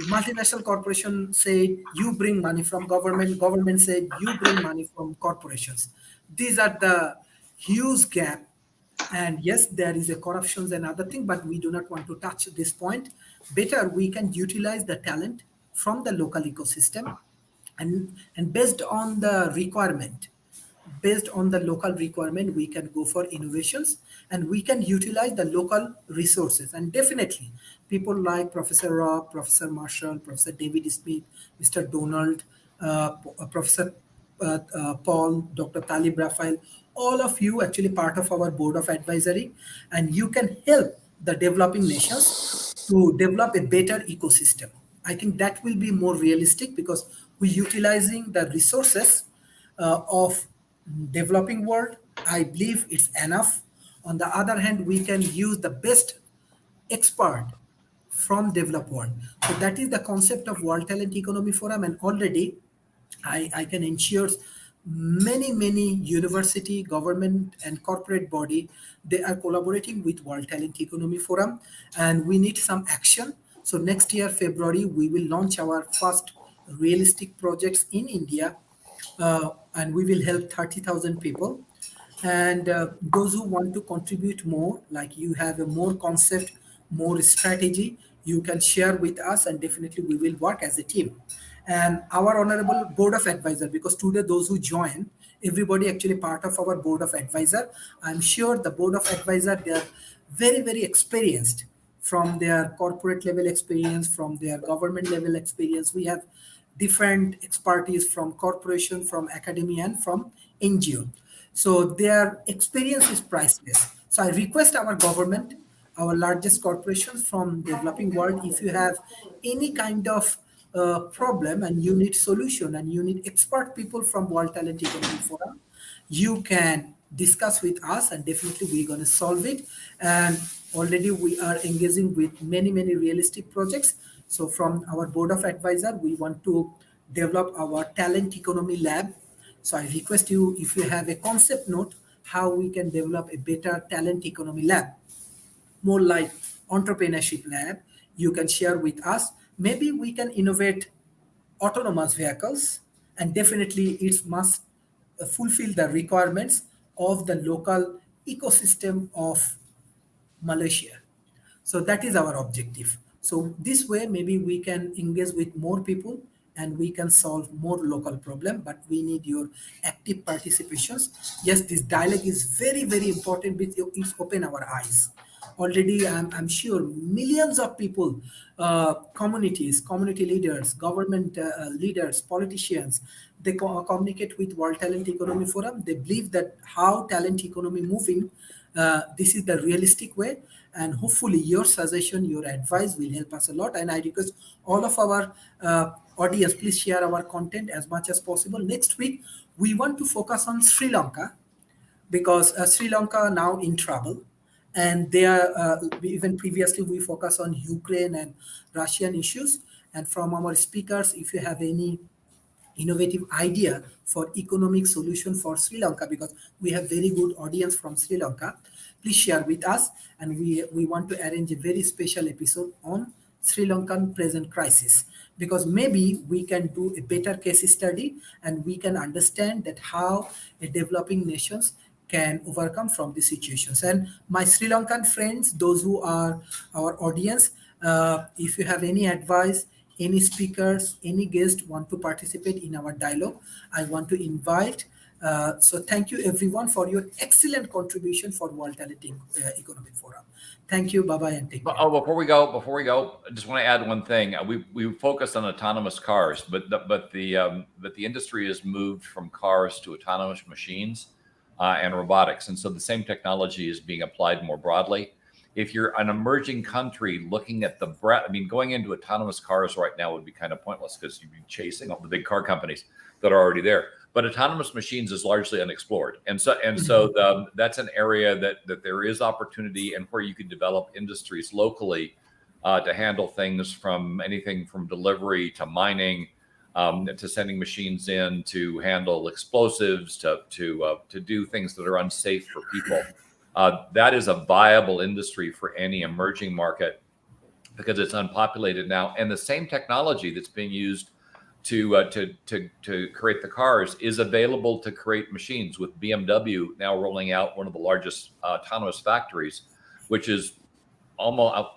multinational corporation said you bring money from government said you bring money from corporations. These are the huge gap, and yes, there is a corruptions and other thing, but we do not want to touch this point. Better we can utilize the talent from the local ecosystem, and based on the local requirement, we can go for innovations and we can utilize the local resources. And definitely people like Professor Rob, Professor Marshall, Professor David Smith, Mr. Donald, Professor Paul, Dr. Talib Raphael, all of you actually part of our board of advisory, and you can help the developing nations to develop a better ecosystem. I think that will be more realistic because we're utilizing the resources of developing world. I believe it's enough. On the other hand, we can use the best expert from developed world. So that is the concept of World Talent Economy Forum, and already I can ensure many university, government, and corporate body, they are collaborating with World Talent Economy Forum, and we need some action. So next year, February, we will launch our first realistic projects in India, and we will help 30,000 people. And those who want to contribute more, like you have a more concept, more strategy, you can share with us, and definitely we will work as a team. And our honorable board of advisor, because today those who join, everybody actually part of our board of advisor. I'm sure the board of advisor, they are very experienced from their corporate level experience, from their government level experience. We have different expertise from corporation, from academia, and from NGO. So their experience is priceless. So I request our government, our largest corporations from developing world, if you have any kind of problem and you need solution and you need expert people from World Talent Economy Forum, you can discuss with us and definitely we're going to solve it. And already we are engaging with many realistic projects. So from our board of advisor, we want to develop our talent economy lab. So I request you, if you have a concept note, how we can develop a better talent economy lab, more like entrepreneurship lab, you can share with us. Maybe we can innovate autonomous vehicles, and definitely it must fulfill the requirements of the local ecosystem of Malaysia. So that is our objective. So this way, maybe we can engage with more people and we can solve more local problem, but we need your active participations. Yes, this dialogue is very important because it's open our eyes. Already, I'm sure millions of people, communities, community leaders, government leaders, politicians, they communicate with World Talent Economy Forum. They believe that how talent economy moving, this is the realistic way, and hopefully your suggestion, your advice will help us a lot. And I request all of our audience, please share our content as much as possible. Next week, we want to focus on Sri Lanka, because Sri Lanka now in trouble, And they are even previously we focus on Ukraine and Russian issues. And from our speakers, if you have any innovative idea for economic solution for Sri Lanka, because we have very good audience from Sri Lanka, please share with us. And we want to arrange a very special episode on Sri Lankan present crisis, because maybe we can do a better case study and we can understand that how a developing nations can overcome from the situations. And my Sri Lankan friends, those who are our audience, if you have any advice, any speakers, any guest want to participate in our dialogue, I want to invite. So thank you everyone for your excellent contribution for World Talent Economic Forum. Thank you. Bye-bye and take care. Oh, before we go, I just want to add one thing. We focused on autonomous cars, but the industry has moved from cars to autonomous machines and robotics, and so the same technology is being applied more broadly. If you're an emerging country looking at the breadth, I mean, going into autonomous cars right now would be kind of pointless because you'd be chasing all the big car companies that are already there. But autonomous machines is largely unexplored, and so that's an area that there is opportunity and where you can develop industries locally to handle things from anything from delivery to mining, to sending machines in to handle explosives, to do things that are unsafe for people. That is a viable industry for any emerging market because it's unpopulated now, and the same technology that's being used to create the cars is available to create machines, with BMW now rolling out one of the largest autonomous factories, which is almost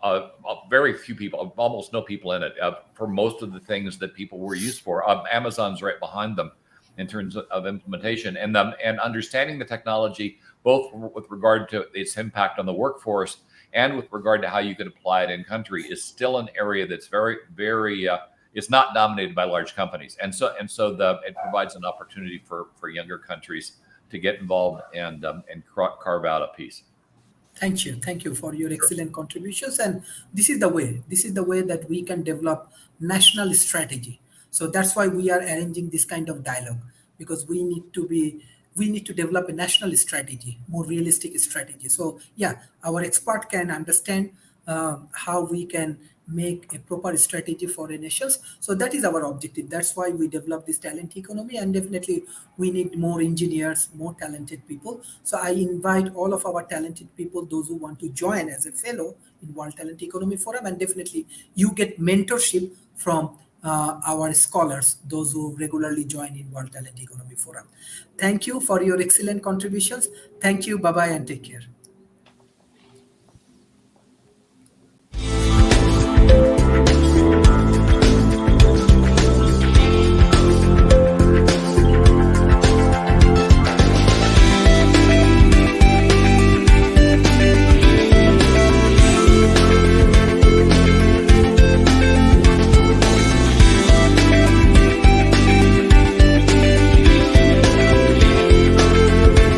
very few people, almost no people in it for most of the things that people were used for. Amazon's right behind them in terms of implementation and understanding the technology, both with regard to its impact on the workforce and with regard to how you could apply it in country, is still an area that's very, very it's not dominated by large companies, and so it provides an opportunity for younger countries to get involved and carve out a piece. Thank you for your excellent contributions. And this is the way that we can develop national strategy. So that's why we are arranging this kind of dialogue, because we need to develop a national strategy, more realistic strategy. So yeah, our expert can understand how we can make a proper strategy for the nations. So that is our objective. That's why we develop this talent economy, and definitely we need more engineers, more talented people. So I invite all of our talented people, those who want to join as a fellow in World Talent Economy Forum, and definitely you get mentorship from our scholars, those who regularly join in World Talent Economy Forum. Thank you for your excellent contributions. Thank you. Bye-bye and take care.